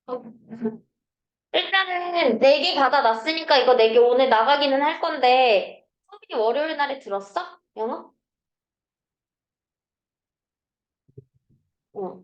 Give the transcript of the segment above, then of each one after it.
어, 일단은 4개 받아놨으니까 이거 4개 오늘 나가기는 할 건데 수업이 월요일 날에 들었어? 영어? 어.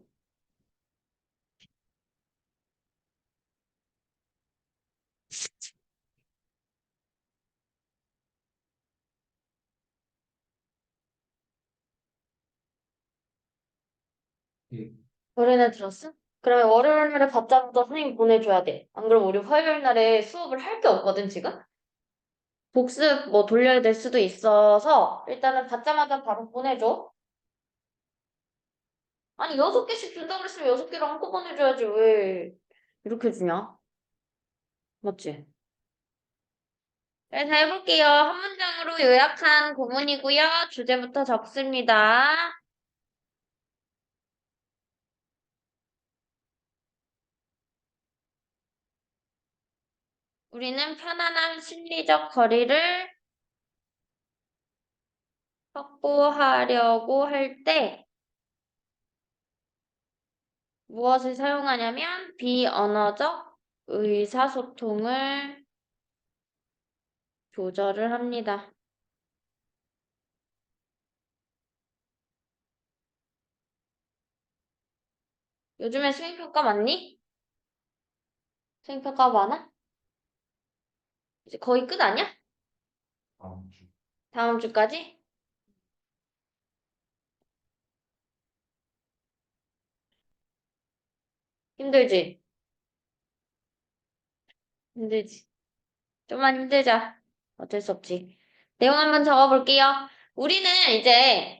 월요일 날 들었어? 그러면 월요일 날에 받자마자 선생님 보내줘야 돼. 안 그러면 우리 화요일 날에 수업을 할 게 없거든, 지금? 복습 뭐 돌려야 될 수도 있어서 일단은 받자마자 바로 보내줘. 아니, 6개씩 준다고 그랬으면 6개를 한꺼번에 줘야지. 왜 이렇게 주냐? 맞지? 그래서 해볼게요. 한 문장으로 요약한 구문이고요. 주제부터 적습니다. 우리는 편안한 심리적 거리를 확보하려고 할 때 무엇을 사용하냐면 비언어적 의사소통을 조절을 합니다. 요즘에 수행평가 많니? 수행평가 많아? 이제 거의 끝 아니야? 다음 주까지? 힘들지? 힘들지? 좀만 힘들자. 어쩔 수 없지. 내용 한번 적어볼게요. 우리는 이제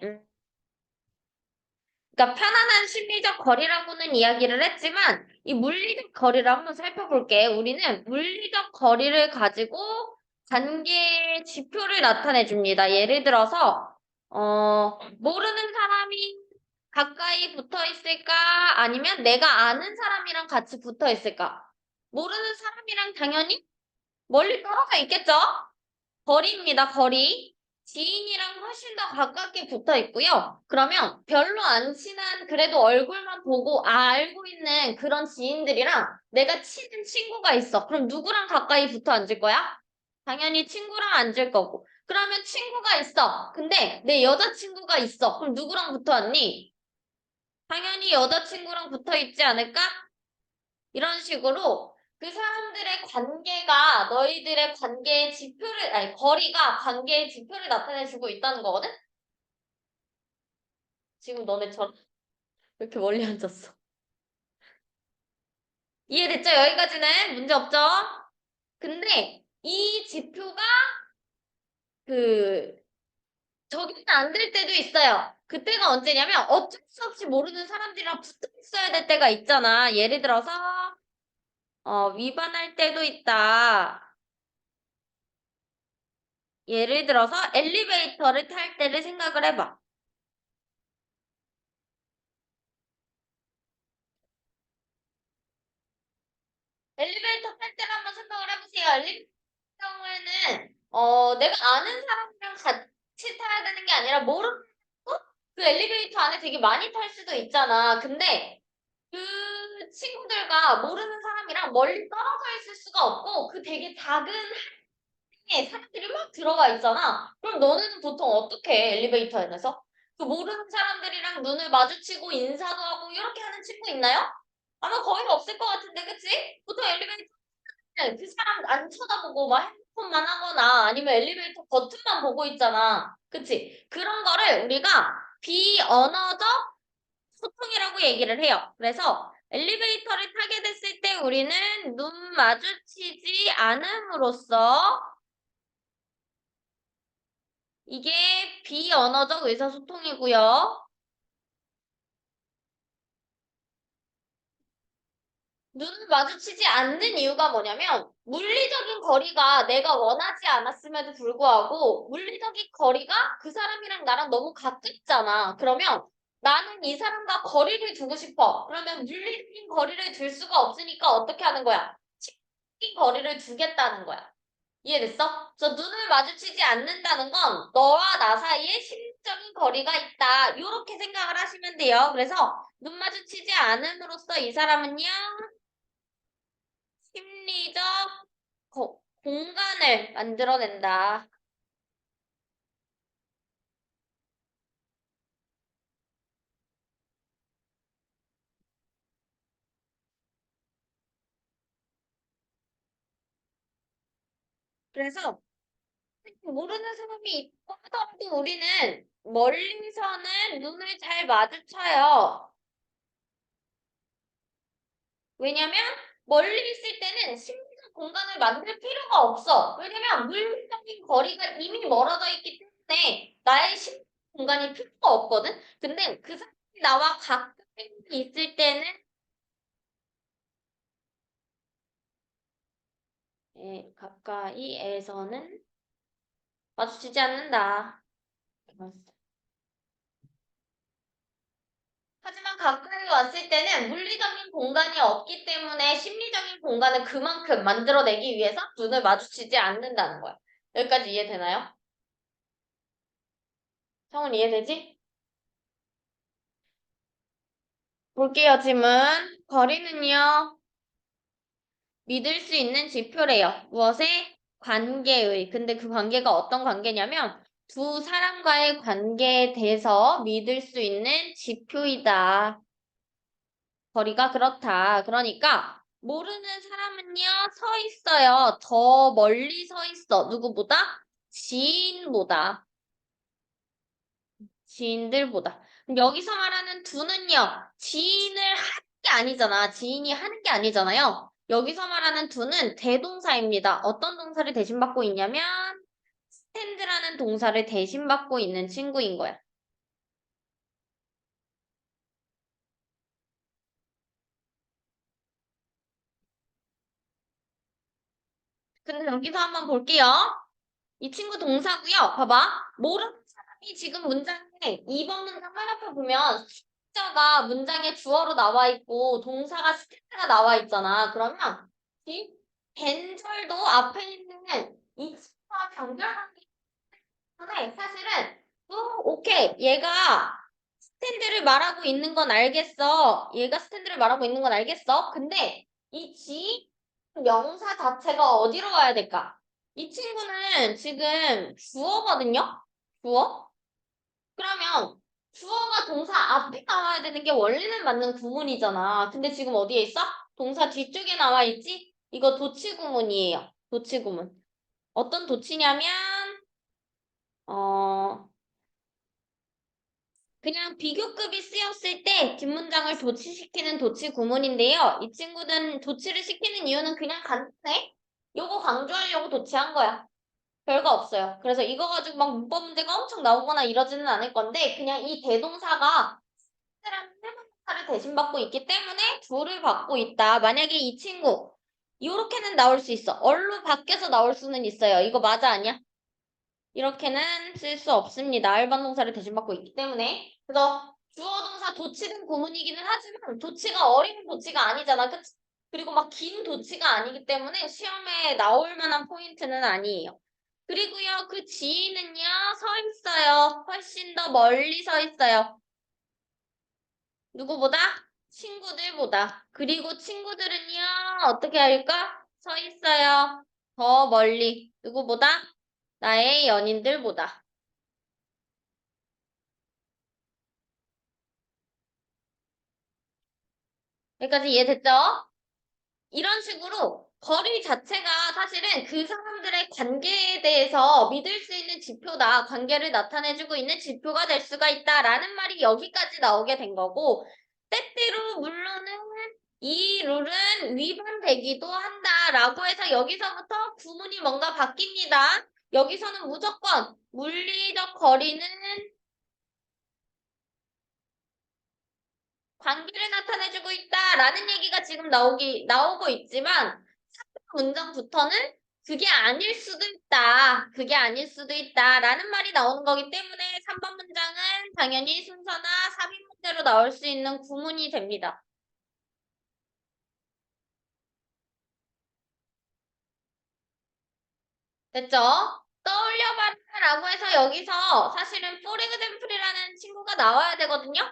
그러니까 편안한 심리적 거리라고는 이야기를 했지만 이 물리적 거리를 한번 살펴볼게. 우리는 물리적 거리를 가지고 관계 지표를 나타내 줍니다. 예를 들어서 모르는 사람이 가까이 붙어 있을까? 아니면 내가 아는 사람이랑 같이 붙어 있을까? 모르는 사람이랑 당연히 멀리 떨어져 있겠죠? 거리입니다, 거리. 지인이랑 훨씬 더 가깝게 붙어 있고요. 그러면 별로 안 친한, 그래도 얼굴만 보고 알고 있는 그런 지인들이랑 내가 친한 친구가 있어. 그럼 누구랑 가까이 붙어 앉을 거야? 당연히 친구랑 앉을 거고. 그러면 친구가 있어. 근데 내 여자친구가 있어. 그럼 누구랑 붙어 앉니? 당연히 여자친구랑 붙어 있지 않을까? 이런 식으로 그 사람들의 관계가 너희들의 관계의 지표를, 아니, 거리가 관계의 지표를 나타내주고 있다는 거거든? 지금 너네처럼 왜 이렇게 멀리 앉았어? 이해됐죠? 여기까지는 문제 없죠? 근데 이 지표가 그 적용이 안 될 때도 있어요. 그때가 언제냐면 어쩔 수 없이 모르는 사람들이랑 붙어 있어야 될 때가 있잖아. 예를 들어서 위반할 때도 있다. 예를 들어서 엘리베이터를 탈 때를 생각을 해봐. 엘리베이터 탈 때를 한번 생각을 해보세요. 엘리베이터 경우에는 내가 아는 사람이랑 같이 타야 되는 게 아니라 모르는 그 엘리베이터 안에 되게 많이 탈 수도 있잖아. 근데 그 친구들과 모르는 사람이랑 멀리 떨어져 있을 수가 없고 그 되게 작은 항에 사람들이 막 들어가 있잖아. 그럼 너네는 보통 어떻게 해, 엘리베이터 안에서? 그 모르는 사람들이랑 눈을 마주치고 인사도 하고 이렇게 하는 친구 있나요? 아마 거의 없을 것 같은데, 그치? 보통 엘리베이터 그 사람 안 쳐다보고 막 핸드폰만 하거나 아니면 엘리베이터 버튼만 보고 있잖아. 그치? 그런 거를 우리가 비언어적 소통이라고 얘기를 해요. 그래서 엘리베이터를 타게 됐을 때 우리는 눈 마주치지 않음으로써 이게 비언어적 의사소통이고요. 눈을 마주치지 않는 이유가 뭐냐면 물리적인 거리가 내가 원하지 않았음에도 불구하고 물리적인 거리가 그 사람이랑 나랑 너무 가깝잖아. 그러면 나는 이 사람과 거리를 두고 싶어. 그러면 물리적인 거리를 둘 수가 없으니까 어떻게 하는 거야? 심적인 거리를 두겠다는 거야. 이해됐어? 저 눈을 마주치지 않는다는 건 너와 나 사이에 심리적인 거리가 있다. 이렇게 생각을 하시면 돼요. 그래서 눈 마주치지 않음으로써 이 사람은요. 심리적 공간을 만들어낸다. 그래서 모르는 사람이 있고 하더라도 우리는 멀리서는 눈을 잘 마주쳐요. 왜냐면 멀리 있을 때는 심리적 공간을 만들 필요가 없어. 왜냐면 물리적인 거리가 이미 멀어져 있기 때문에 나의 심리적 공간이 필요가 없거든. 근데 그 사람이 나와 가까이 있을 때는 가까이에서는 마주치지 않는다. 하지만 가까이 왔을 때는 물리적인 공간이 없기 때문에 심리적인 공간을 그만큼 만들어내기 위해서 눈을 마주치지 않는다는 거야. 여기까지 이해되나요? 성은 이해되지? 볼게요, 질문. 거리는요, 믿을 수 있는 지표래요. 무엇에? 관계의. 근데 그 관계가 어떤 관계냐면, 두 사람과의 관계에 대해서 믿을 수 있는 지표이다. 거리가 그렇다. 그러니까 모르는 사람은요, 서 있어요. 더 멀리 서 있어. 누구보다? 지인보다. 지인들보다. 그럼 여기서 말하는 두는요, 지인을 하는 게 아니잖아. 지인이 하는 게 아니잖아요. 여기서 말하는 두는 대동사입니다. 어떤 동사를 대신받고 있냐면, 스탠드라는 동사를 대신받고 있는 친구인 거야. 근데 여기서 한번 볼게요. 이 친구 동사고요. 봐봐. 모르는 사람이 지금 문장에 2번 문장 하나표 보면 숫자가 문장에 주어로 나와 있고 동사가 스탠드가 나와 있잖아. 그러면 이 벤절도 앞에 있는 이 친구와 연결하기 때문에 사실은 오케이. 얘가 스탠드를 말하고 있는 건 알겠어. 얘가 스탠드를 말하고 있는 건 알겠어. 근데 이 지 명사 자체가 어디로 와야 될까? 이 친구는 지금 주어거든요? 주어? 그러면 주어가 동사 앞에 나와야 되는 게 원래는 맞는 구문이잖아. 근데 지금 어디에 있어? 동사 뒤쪽에 나와 있지? 이거 도치 구문이에요. 도치 구문. 어떤 도치냐면 어 그냥 비교급이 쓰였을 때 뒷문장을 도치시키는 도치 구문인데요. 이 친구는 도치를 시키는 이유는 그냥 간단해. 요거 강조하려고 도치한 거야. 별거 없어요. 그래서 이거 가지고 막 문법 문제가 엄청 나오거나 이러지는 않을 건데 그냥 이 대동사가 사람 해명사를 대신받고 있기 때문에 둘을 받고 있다. 만약에 이 친구 이렇게는 나올 수 있어. 얼로 바뀌어서 나올 수는 있어요. 이거 맞아 아니야? 이렇게는 쓸 수 없습니다. 일반 동사를 대신받고 있기 때문에. 그래서 주어 동사 도치는 구문이기는 하지만 도치가 어린 도치가 아니잖아. 그치? 그리고 막 긴 도치가 아니기 때문에 시험에 나올 만한 포인트는 아니에요. 그리고요, 그 지인은요, 서 있어요. 훨씬 더 멀리 서 있어요. 누구보다? 친구들보다. 그리고 친구들은요, 어떻게 할까? 서 있어요. 더 멀리. 누구보다? 나의 연인들보다. 여기까지 이해됐죠? 이런 식으로 거리 자체가 사실은 그 사람들의 관계에 대해서 믿을 수 있는 지표다. 관계를 나타내주고 있는 지표가 될 수가 있다라는 말이 여기까지 나오게 된 거고, 때때로 물론은 이 룰은 위반되기도 한다라고 해서 여기서부터 구문이 뭔가 바뀝니다. 여기서는 무조건 물리적 거리는 관계를 나타내주고 있다라는 얘기가 지금 나오고 있지만 문장부터는 그게 아닐 수도 있다. 그게 아닐 수도 있다라는 말이 나오는 거기 때문에 3번 문장은 당연히 순서나 삽입 문제로 나올 수 있는 구문이 됩니다. 됐죠? 떠올려봐라라고 해서 여기서 사실은 for example이라는 친구가 나와야 되거든요.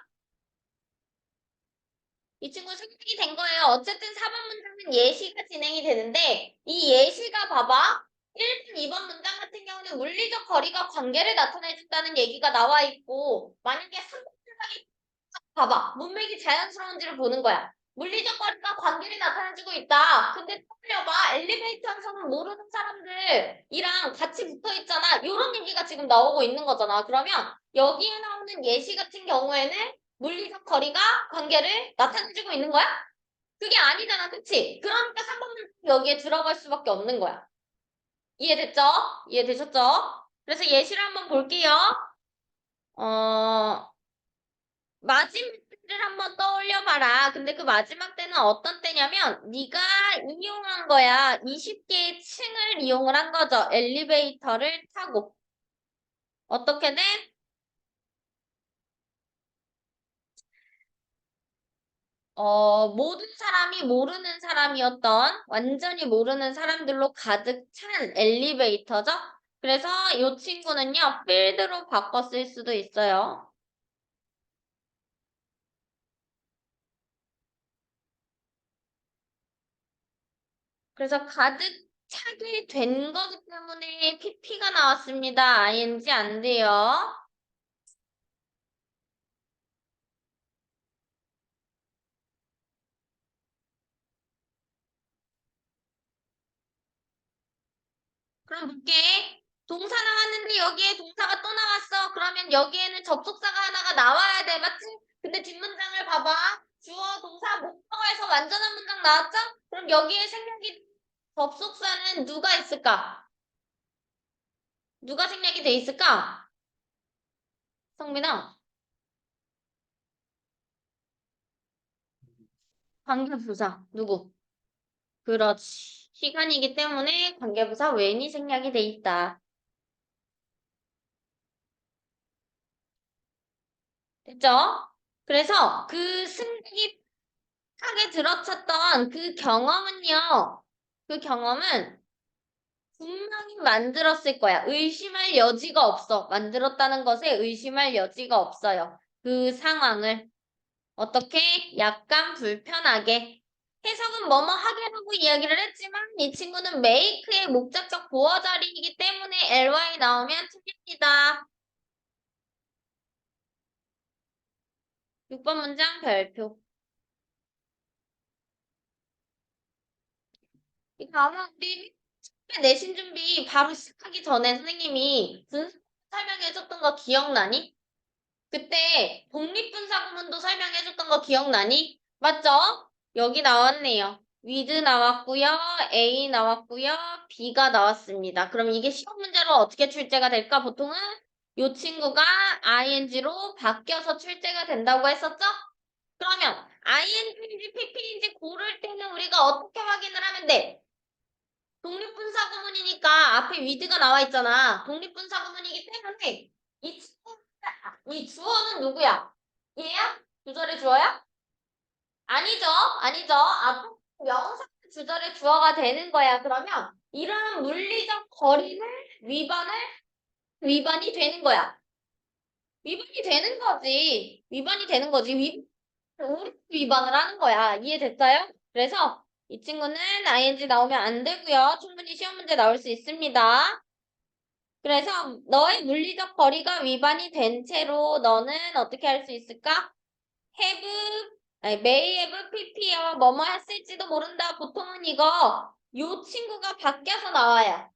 이 친구 생각이 된 거예요. 어쨌든 4번 문장은 예시가 진행이 되는데 이 예시가 봐봐. 1번, 2번 문장 같은 경우는 물리적 거리가 관계를 나타내준다는 얘기가 나와 있고 만약에 3번 문장이 봐봐. 문맥이 자연스러운지를 보는 거야. 물리적 거리가 관계를 나타내주고 있다. 근데 떠올려봐. 엘리베이터에서는 모르는 사람들이랑 같이 붙어 있잖아. 이런 얘기가 지금 나오고 있는 거잖아. 그러면 여기에 나오는 예시 같은 경우에는 물리적 거리가 관계를 나타내주고 있는 거야? 그게 아니잖아. 그치? 그러니까 3번은 여기에 들어갈 수밖에 없는 거야. 이해됐죠? 이해되셨죠? 그래서 예시를 한번 볼게요. 어, 마지막 때를 한번 떠올려봐라. 근데 그 마지막 때는 어떤 때냐면 네가 이용한 거야. 20개의 층을 이용을 한 거죠. 엘리베이터를 타고. 어떻게든 모든 사람이 모르는 사람이었던 완전히 모르는 사람들로 가득 찬 엘리베이터죠. 그래서 이 친구는요. 필드로 바꿔 쓸 수도 있어요. 그래서 가득 차게 된 거기 때문에 PP가 나왔습니다. ING 안 돼요. 그럼 볼게. 동사 나왔는데 여기에 동사가 또 나왔어. 그러면 여기에는 접속사가 하나가 나와야 돼. 맞지? 근데 뒷문장을 봐봐. 주어, 동사, 목적어에서 완전한 문장 나왔죠? 그럼 여기에 생략이 접속사는 누가 있을까? 누가 생략이 돼 있을까? 성민아, 관계부사. 누구? 그렇지. 시간이기 때문에 관계부사 when이 생략이 돼 있다. 됐죠? 그래서 그 승객이 하게 들어찼던 그 경험은요. 그 경험은 분명히 만들었을 거야. 의심할 여지가 없어. 만들었다는 것에 의심할 여지가 없어요. 그 상황을 어떻게 약간 불편하게 해석은 뭐뭐 하게라고 이야기를 했지만 이 친구는 make의 목적격 보어 자리이기 때문에 ly 나오면 틀립니다. 6번 문장 별표. 이거 아마 우리 내신 준비 바로 시작하기 전에 선생님이 분수 설명해줬던 거 기억나니? 그때 독립분사구문도 설명해줬던 거 기억나니? 맞죠? 여기 나왔네요. with 나왔고요. A 나왔고요. B가 나왔습니다. 그럼 이게 시험 문제로 어떻게 출제가 될까? 보통은 이 친구가 ing로 바뀌어서 출제가 된다고 했었죠? 그러면 ing인지 pp인지 고를 때는 우리가 어떻게 확인을 하면 돼? 독립분사 구문이니까 앞에 with가 나와 있잖아. 독립분사 구문이기 때문에 이 주어는 누구야? 얘야? 주절의 주어야? 아니죠. 아니죠. 앞에 명사 주절의 주어가 되는 거야. 그러면 이런 물리적 거리를 위반을 위반이 되는 거야. 위반이 되는 거지. 위반이 되는 거지. 우리 위반을 하는 거야. 이해됐어요? 그래서 이 친구는 ing 나오면 안 되고요. 충분히 시험 문제 나올 수 있습니다. 그래서 너의 물리적 거리가 위반이 된 채로 너는 어떻게 할 수 있을까? have, 아니, may have pp와 뭐뭐 했을지도 모른다. 보통은 이거 요 친구가 바뀌어서 나와요.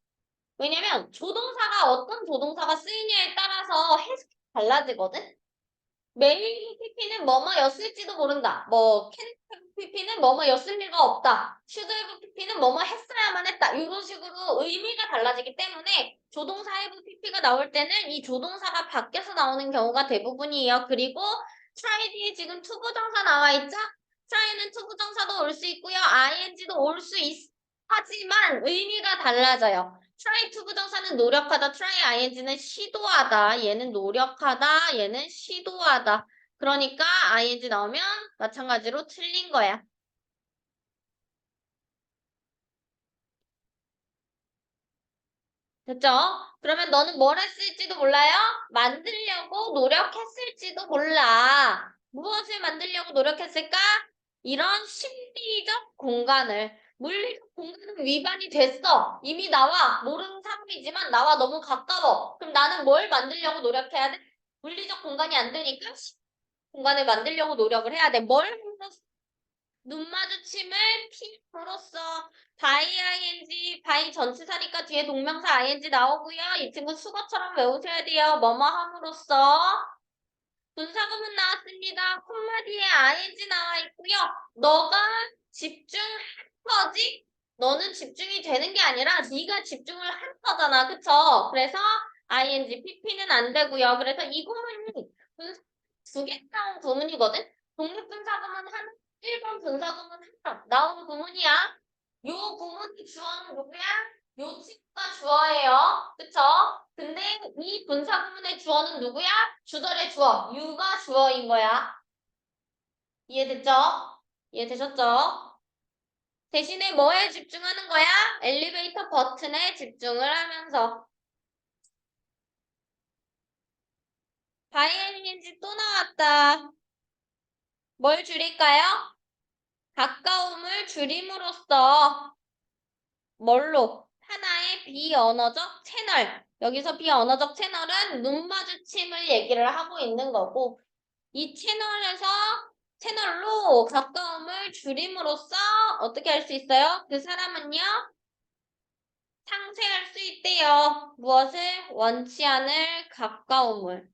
왜냐면 조동사가 어떤 조동사가 쓰이냐에 따라서 해석이 달라지거든? 메일 PP는 뭐뭐였을지도 모른다. 뭐 캔 PP는 뭐뭐였을 리가 없다. 슈드 해브 PP는 뭐뭐 했어야만 했다. 이런 식으로 의미가 달라지기 때문에 조동사 해브 PP가 나올 때는 이 조동사가 바뀌어서 나오는 경우가 대부분이에요. 그리고 try 뒤에 지금 투부정사 나와 있죠? try는 투부정사도 올 수 있고요. ing도 올 수 하지만 의미가 달라져요. try to 부정사는 노력하다, try ing는 시도하다, 얘는 노력하다, 얘는 시도하다. 그러니까 ing 나오면 마찬가지로 틀린 거야. 됐죠? 그러면 너는 뭘 했을지도 몰라요? 만들려고 노력했을지도 몰라. 무엇을 만들려고 노력했을까? 이런 심리적 공간을 물리적 공간은 위반이 됐어. 이미 나와 모르는 사람이지만 나와 너무 가까워. 그럼 나는 뭘 만들려고 노력해야 돼? 물리적 공간이 안 되니까 공간을 만들려고 노력을 해야 돼. 뭘 함으로써? 눈 마주침을 P로써 by ing, by 전치사니까 뒤에 동명사 ing 나오고요. 이 친구 수거처럼 외우셔야 돼요. 뭐뭐 함으로써 분사구문 나왔습니다. 콤마 뒤에 ing 나와 있고요. 너가 집중할 거지? 너는 집중이 되는 게 아니라 네가 집중을 한 거잖아. 그쵸? 그래서 ing, pp는 안 되고요. 그래서 이 구문이 분사 두개 나온 구문이거든? 독립분사구문 하나, 1번 분사구문 하나 나온 구문이야. 요 구문이 주어는 누구야? 요 친구가 주어예요. 그쵸? 근데 이 분사구문의 주어는 누구야? 주절의 주어. 유가 주어인 거야. 이해됐죠? 이해되셨죠? 대신에 뭐에 집중하는 거야? 엘리베이터 버튼에 집중을 하면서. 바이엘린지 또 나왔다. 뭘 줄일까요? 가까움을 줄임으로써 뭘로? 하나의 비언어적 채널. 여기서 비언어적 채널은 눈 마주침을 얘기를 하고 있는 거고 이 채널로 가까움을 줄임으로써 어떻게 할 수 있어요? 그 사람은요, 상쇄할 수 있대요. 무엇을? 원치 않을 가까움을.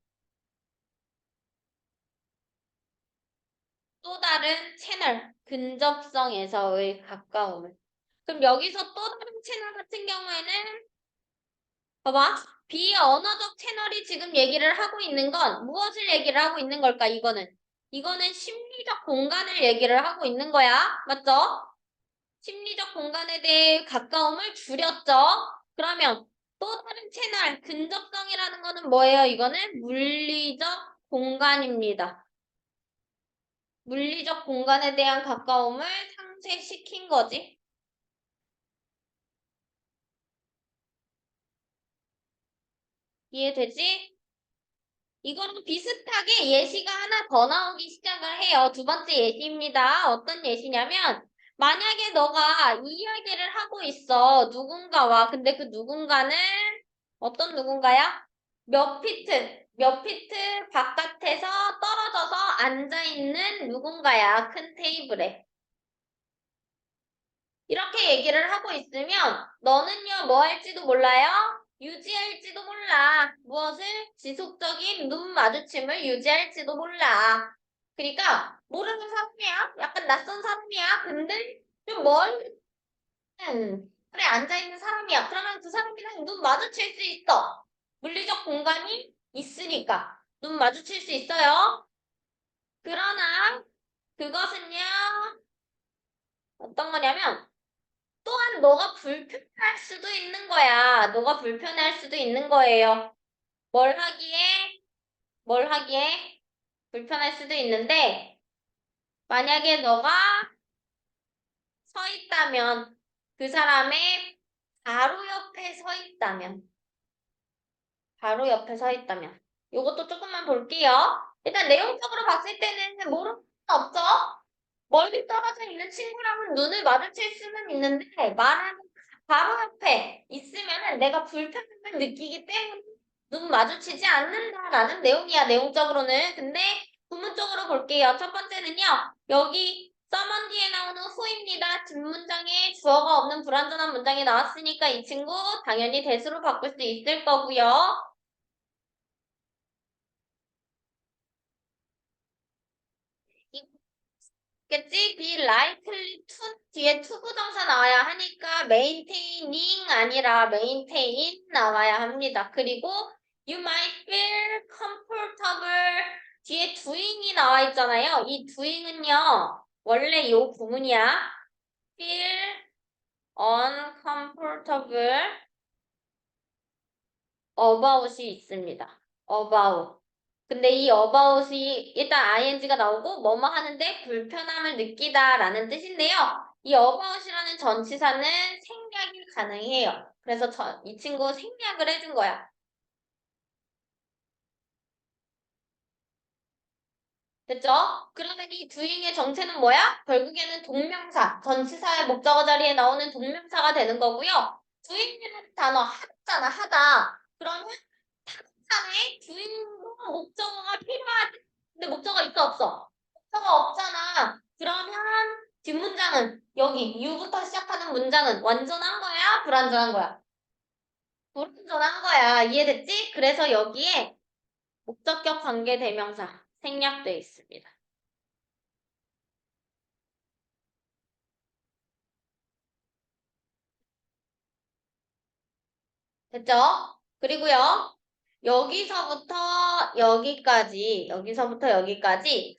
또 다른 채널, 근접성에서의 가까움을. 그럼 여기서 또 다른 채널 같은 경우에는 봐봐. 비언어적 채널이 지금 얘기를 하고 있는 건 무엇을 얘기를 하고 있는 걸까? 이거는 심리적 공간을 얘기를 하고 있는 거야. 맞죠? 심리적 공간에 대해 가까움을 줄였죠. 그러면 또 다른 채널, 근접성이라는 거는 뭐예요? 이거는 물리적 공간입니다. 물리적 공간에 대한 가까움을 상쇄시킨 거지. 이해되지? 이거랑 비슷하게 예시가 하나 더 나오기 시작을 해요. 두 번째 예시입니다. 어떤 예시냐면 만약에 너가 이야기를 하고 있어. 누군가와. 근데 그 누군가는 어떤 누군가야? 몇 피트 바깥에서 떨어져서 앉아있는 누군가야. 큰 테이블에. 이렇게 얘기를 하고 있으면 너는요, 뭐 할지도 몰라요? 유지할지도 몰라. 무엇을? 지속적인 눈 마주침을 유지할지도 몰라. 그러니까 모르는 사람이야. 약간 낯선 사람이야. 근데 좀 멀, 그래 앉아있는 사람이야. 그러면 그 사람이랑 눈 마주칠 수 있어. 물리적 공간이 있으니까 눈 마주칠 수 있어요. 그러나 그것은요, 어떤 거냐면 또한 너가 불편할 수도 있는 거야. 너가 불편할 수도 있는 거예요. 뭘 하기에? 뭘 하기에? 불편할 수도 있는데 만약에 너가 서 있다면 그 사람의 바로 옆에 서 있다면 바로 옆에 서 있다면 이것도 조금만 볼게요. 일단 내용적으로 봤을 때는 모르는 건 없죠? 멀리 떨어져 있는 친구랑은 눈을 마주칠 수는 있는데 말하는 바로 옆에 있으면은 내가 불편함을 느끼기 때문에 눈 마주치지 않는다라는 내용이야, 내용적으로는. 근데 구문적으로 볼게요. 첫 번째는요. 여기 someone 뒤에 나오는 who입니다. 뒷문장에 주어가 없는 불완전한 문장이 나왔으니까 이 친구 당연히 대수로 바꿀 수 있을 거고요. 겠지? be likely to 뒤에 to 부정사 나와야 하니까 maintaining 아니라 maintain 나와야 합니다. 그리고 you might feel comfortable 뒤에 doing이 나와 있잖아요. 이 doing은요. 원래 이 구문이야. feel uncomfortable about이 있습니다. about. 근데 이 about이 일단 ing가 나오고 뭐뭐 하는데 불편함을 느끼다라는 뜻인데요. 이 about이라는 전치사는 생략이 가능해요. 그래서 이 친구 생략을 해준 거야. 됐죠? 그러면 이 doing의 정체는 뭐야? 결국에는 동명사, 전치사의 목적어 자리에 나오는 동명사가 되는 거고요. doing이라는 단어 하다잖아, 하다. 그러면 타동사에 doing도 목적어가 필요하지. 근데 목적어 있어, 없어? 목적어 없잖아. 그러면 뒷문장은 여기 you부터 시작하는 문장은 완전한 거야? 불완전한 거야? 불완전한 거야. 이해됐지? 그래서 여기에 목적격 관계 대명사 생략돼 있습니다. 됐죠? 그리고요, 여기서부터 여기까지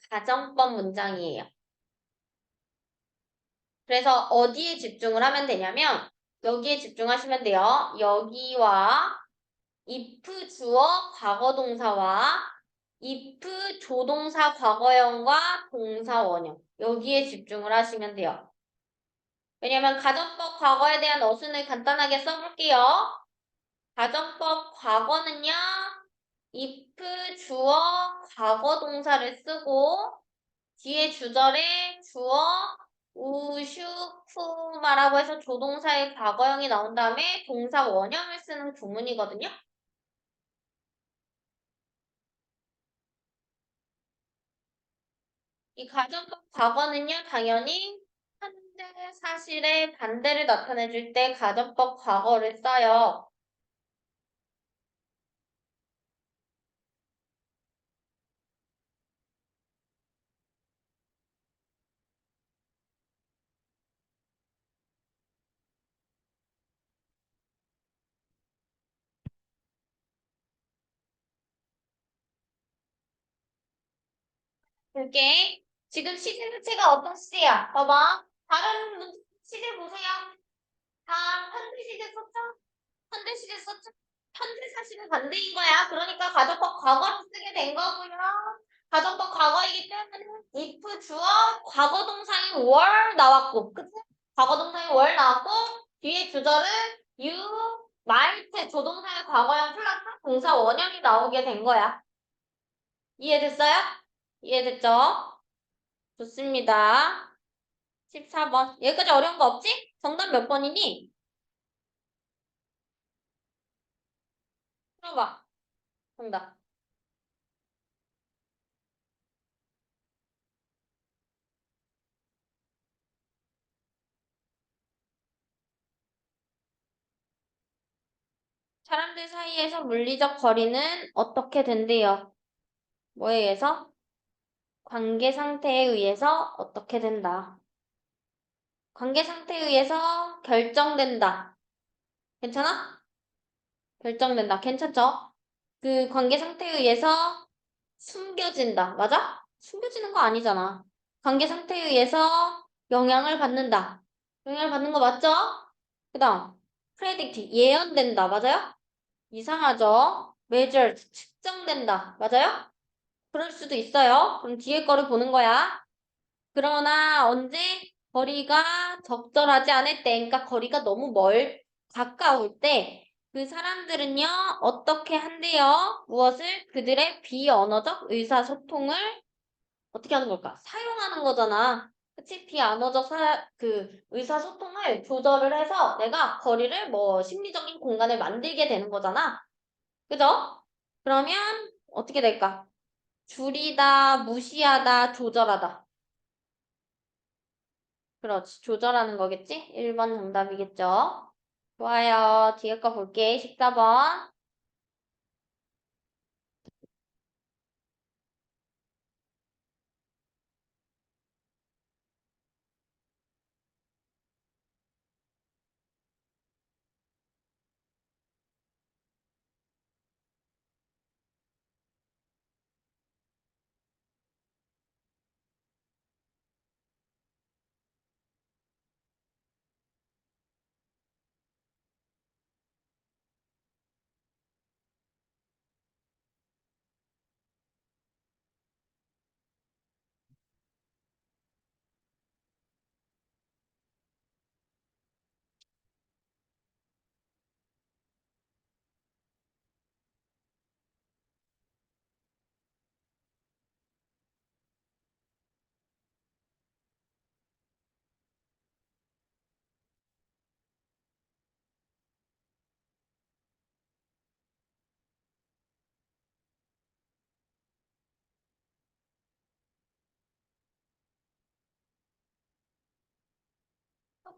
가정법 문장이에요. 그래서 어디에 집중을 하면 되냐면, 여기에 집중하시면 돼요. 여기와 if 주어 과거 동사와 if 조동사 과거형과 동사 원형. 여기에 집중을 하시면 돼요. 왜냐면 가정법 과거에 대한 어순을 간단하게 써볼게요. 가정법 과거는요. if 주어 과거 동사를 쓰고 뒤에 주절에 주어 우슈쿠마라고 해서 조동사의 과거형이 나온 다음에 동사 원형을 쓰는 구문이거든요. 이 가정법 과거는요, 당연히 현재 사실의 반대를 나타내 줄 때 가정법 과거를 써요. 볼게. 지금 시제 자체가 어떤 시제야? 봐봐. 다른 시제 보세요. 다 현재 시제 썼죠? 현재 시제 썼죠? 현재 사실은 반대인 거야. 그러니까 가정법 과거로 쓰게 된 거고요. 가정법 과거이기 때문에 if 주어 과거 동사인 were 나왔고, 그치? 과거 동사인 were 나왔고 뒤에 주절은 you might 조동사의 과거형 플러스 동사 원형이 나오게 된 거야. 이해됐어요? 이해됐죠? 좋습니다. 14번. 여기까지 어려운 거 없지? 정답 몇 번이니? 풀어봐. 정답. 사람들 사이에서 물리적 거리는 어떻게 된대요? 뭐에 의해서? 관계 상태에 의해서 어떻게 된다. 관계 상태에 의해서 결정된다. 괜찮아? 결정된다. 괜찮죠? 그 관계 상태에 의해서 숨겨진다. 맞아? 숨겨지는 거 아니잖아. 관계 상태에 의해서 영향을 받는다. 영향을 받는 거 맞죠? 그 다음, predict, 예언된다. 맞아요? 이상하죠? measure, 측정된다. 맞아요? 그럴 수도 있어요. 그럼 뒤에 거를 보는 거야. 그러나 언제 거리가 적절하지 않을 때, 그러니까 거리가 너무 가까울 때, 그 사람들은요, 어떻게 한대요? 무엇을? 그들의 비언어적 의사소통을 어떻게 하는 걸까? 사용하는 거잖아. 그치? 비언어적 의사소통을 조절을 해서 내가 거리를 심리적인 공간을 만들게 되는 거잖아. 그죠? 그러면 어떻게 될까? 줄이다, 무시하다, 조절하다. 그렇지. 조절하는 거겠지? 1번 정답이겠죠? 좋아요. 뒤에 거 볼게. 14번.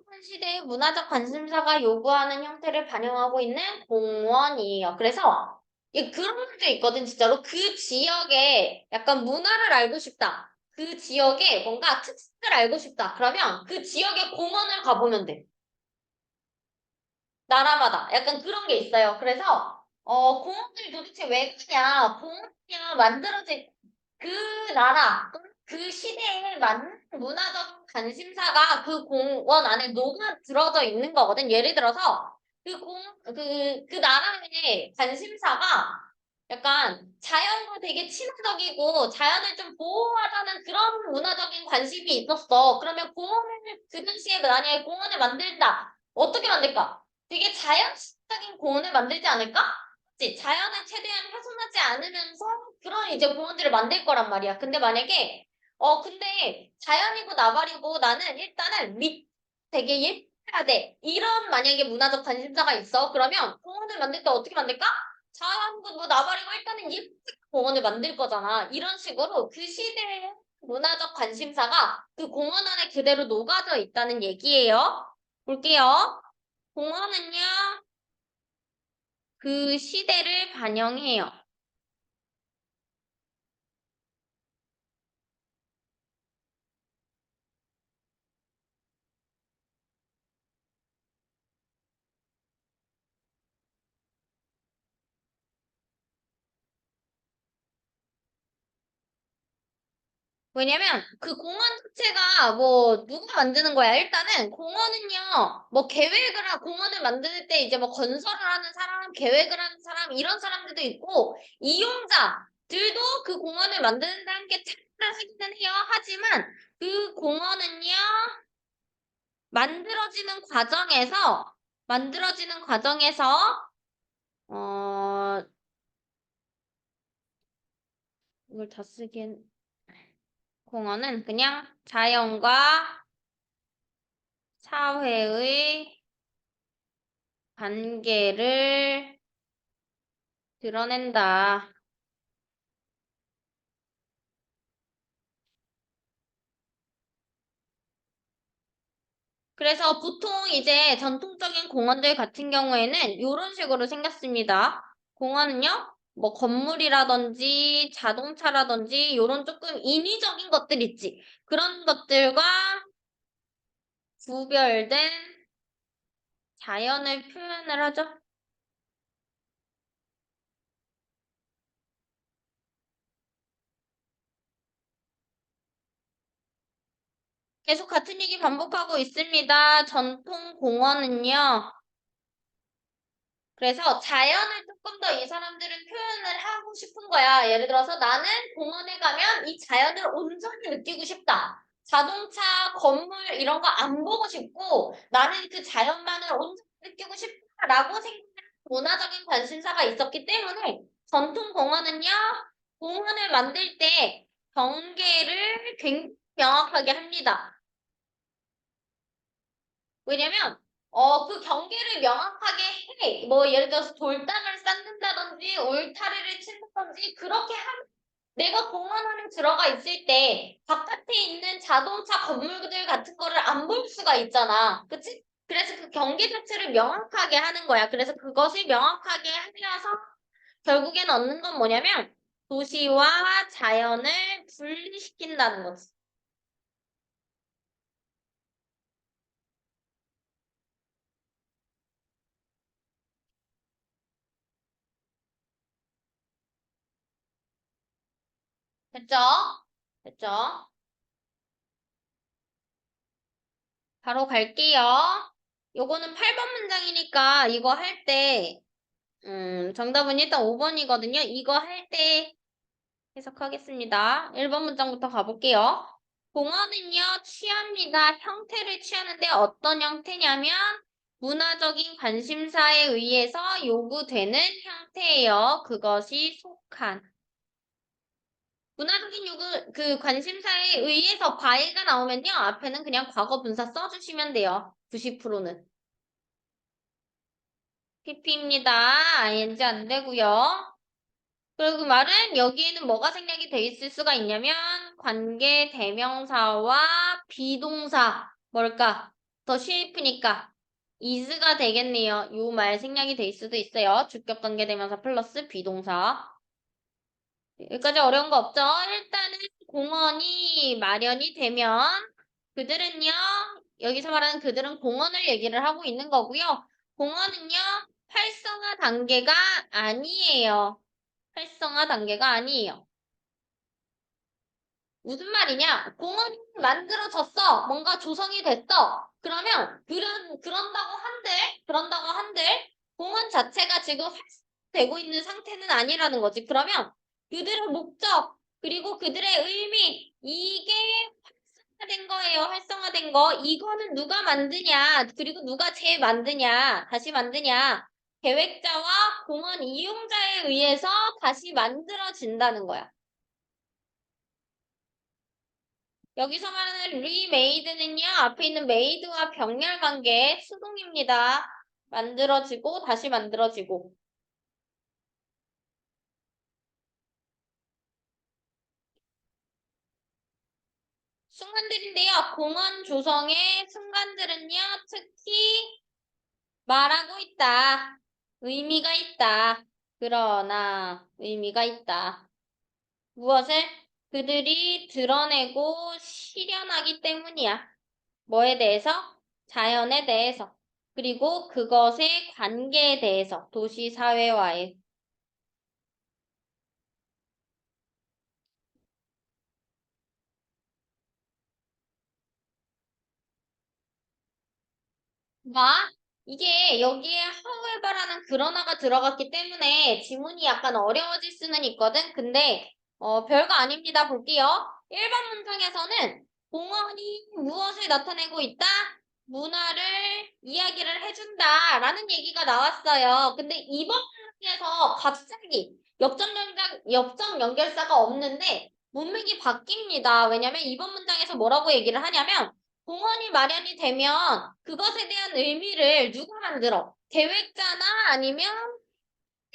한 시대의 문화적 관심사가 요구하는 형태를 반영하고 있는 공원이에요. 그래서 그런 문제 있거든, 진짜로. 그 지역의 약간 문화를 알고 싶다. 그 지역의 뭔가 특색을 알고 싶다. 그러면 그 지역의 공원을 가보면 돼. 나라마다 약간 그런 게 있어요. 그래서 공원들 도대체 왜 그냥 공원이야 만들어진 그 나라 그 시대에 맞는 문화적 관심사가 그 공원 안에 녹아 들어져 있는 거거든. 예를 들어서 그 나라의 관심사가 약간 자연과 되게 친화적이고 자연을 좀 보호하자는 그런 문화적인 관심이 있었어. 그러면 공원을 그 당시에 만약에 공원을 만든다. 어떻게 만들까? 되게 자연적인 공원을 만들지 않을까? 그치? 자연을 최대한 훼손하지 않으면서 그런 이제 공원들을 만들 거란 말이야. 근데 만약에 근데 자연이고 나발이고 나는 일단은 되게 예뻐야 돼. 이런 만약에 문화적 관심사가 있어. 그러면 공원을 만들 때 어떻게 만들까? 자연이고 뭐 나발이고 일단은 예쁘게 공원을 만들 거잖아. 이런 식으로 그 시대의 문화적 관심사가 그 공원 안에 그대로 녹아져 있다는 얘기예요. 볼게요. 공원은요, 그 시대를 반영해요. 왜냐면 그 공원 자체가 뭐 누가 만드는 거야? 일단은 공원은요, 뭐 공원을 만들 때 이제 뭐 건설을 하는 사람, 계획을 하는 사람, 이런 사람들도 있고, 이용자들도 그 공원을 만드는 데 함께 참여를 하기는 해요. 하지만 그 공원은요, 만들어지는 과정에서, 만들어지는 과정에서, 어, 이걸 다 쓰기엔 공원은 그냥 자연과 사회의 관계를 드러낸다. 그래서 보통 이제 전통적인 공원들 같은 경우에는 이런 식으로 생겼습니다. 공원은요, 뭐 건물이라든지 자동차라든지 이런 조금 인위적인 것들 있지. 그런 것들과 구별된 자연을 표현을 하죠. 계속 같은 얘기 반복하고 있습니다. 전통 공원은요. 그래서 자연을 조금 더 이 사람들은 표현을 하고 싶은 거야. 예를 들어서 나는 공원에 가면 이 자연을 온전히 느끼고 싶다. 자동차, 건물 이런 거 안 보고 싶고 나는 그 자연만을 온전히 느끼고 싶다라고 생각하는 문화적인 관심사가 있었기 때문에 전통 공원은요. 공원을 만들 때 경계를 굉장히 명확하게 합니다. 왜냐면 그 경계를 명확하게 해. 뭐 예를 들어서 돌담을 쌓는다든지 울타리를 친다든지 그렇게 하면 내가 공원 안에 들어가 있을 때 바깥에 있는 자동차 건물들 같은 거를 안 볼 수가 있잖아. 그치? 그래서 그 경계 자체를 명확하게 하는 거야. 그래서 그것을 명확하게 하면서 결국엔 얻는 건 뭐냐면 도시와 자연을 분리시킨다는 거지. 됐죠? 됐죠? 바로 갈게요. 요거는 8번 문장이니까 이거 할 때, 정답은 일단 5번이거든요. 이거 할 때 해석하겠습니다. 1번 문장부터 가볼게요. 공원은요, 취합니다. 형태를 취하는데 어떤 형태냐면, 문화적인 관심사에 의해서 요구되는 형태예요. 그것이 속한. 문화적인 요구, 그 관심사에 의해서 과일가 나오면요, 앞에는 그냥 과거 분사 써주시면 돼요. 90%는. PP입니다. ing 안 되고요. 그리고 그 말은 여기에는 뭐가 생략이 돼 있을 수가 있냐면 관계 대명사와 비동사 뭘까? 더 쉐이프니까 is가 되겠네요. 요 말 생략이 될 수도 있어요. 주격 관계대명사 플러스 비동사. 여기까지 어려운 거 없죠? 일단은 공원이 마련이 되면 그들은요, 여기서 말하는 그들은 공원을 얘기를 하고 있는 거고요. 공원은요, 활성화 단계가 아니에요. 활성화 단계가 아니에요. 무슨 말이냐? 공원이 만들어졌어. 뭔가 조성이 됐어. 그러면 그런다고 한들 공원 자체가 지금 활성화되고 있는 상태는 아니라는 거지. 그러면 그들의 목적 그리고 그들의 의미 이게 활성화된 거예요. 활성화된 거. 이거는 누가 만드냐? 그리고 누가 재만드냐? 다시 만드냐? 계획자와 공원 이용자에 의해서 다시 만들어진다는 거야. 여기서 말하는 remade는요, 앞에 있는 made와 병렬 관계 수동입니다. 만들어지고 다시 만들어지고. 순간들인데요. 공원 조성의 순간들은요, 특히 말하고 있다. 의미가 있다. 그러나 의미가 있다. 무엇을? 그들이 드러내고 실현하기 때문이야. 뭐에 대해서? 자연에 대해서. 그리고 그것의 관계에 대해서. 도시 사회와의. 봐. 이게 여기에 however라는 그러나가 들어갔기 때문에 지문이 약간 어려워질 수는 있거든. 근데 별거 아닙니다. 볼게요. 1번 문장에서는 공원이 무엇을 나타내고 있다? 문화를 이야기를 해준다라는 얘기가 나왔어요. 근데 2번 문장에서 갑자기 역점 연결사가 없는데 문맥이 바뀝니다. 왜냐면 2번 문장에서 뭐라고 얘기를 하냐면 공원이 마련이 되면 그것에 대한 의미를 누가 만들어? 계획자나 아니면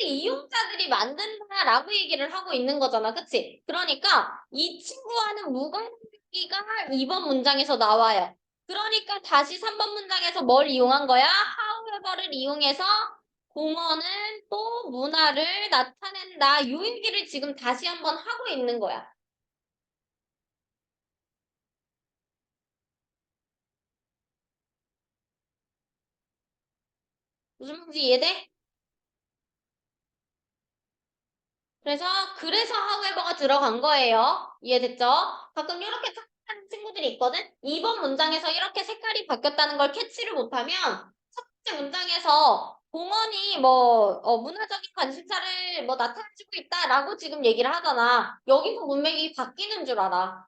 이용자들이 만든다라고 얘기를 하고 있는 거잖아. 그치? 그러니까 이 친구와는 무관계가 2번 문장에서 나와요. 그러니까 다시 3번 문장에서 뭘 이용한 거야? however를 이용해서 공원은 또 문화를 나타낸다. 이 얘기를 지금 다시 한번 하고 있는 거야. 무슨 말인지 이해돼? 그래서 however가 들어간 거예요. 이해됐죠? 가끔 이렇게 착각하는 친구들이 있거든? 2번 문장에서 이렇게 색깔이 바뀌었다는 걸 캐치를 못하면 첫 번째 문장에서 공원이 문화적인 관심사를 나타내주고 있다라고 지금 얘기를 하잖아. 여기서 문맥이 바뀌는 줄 알아.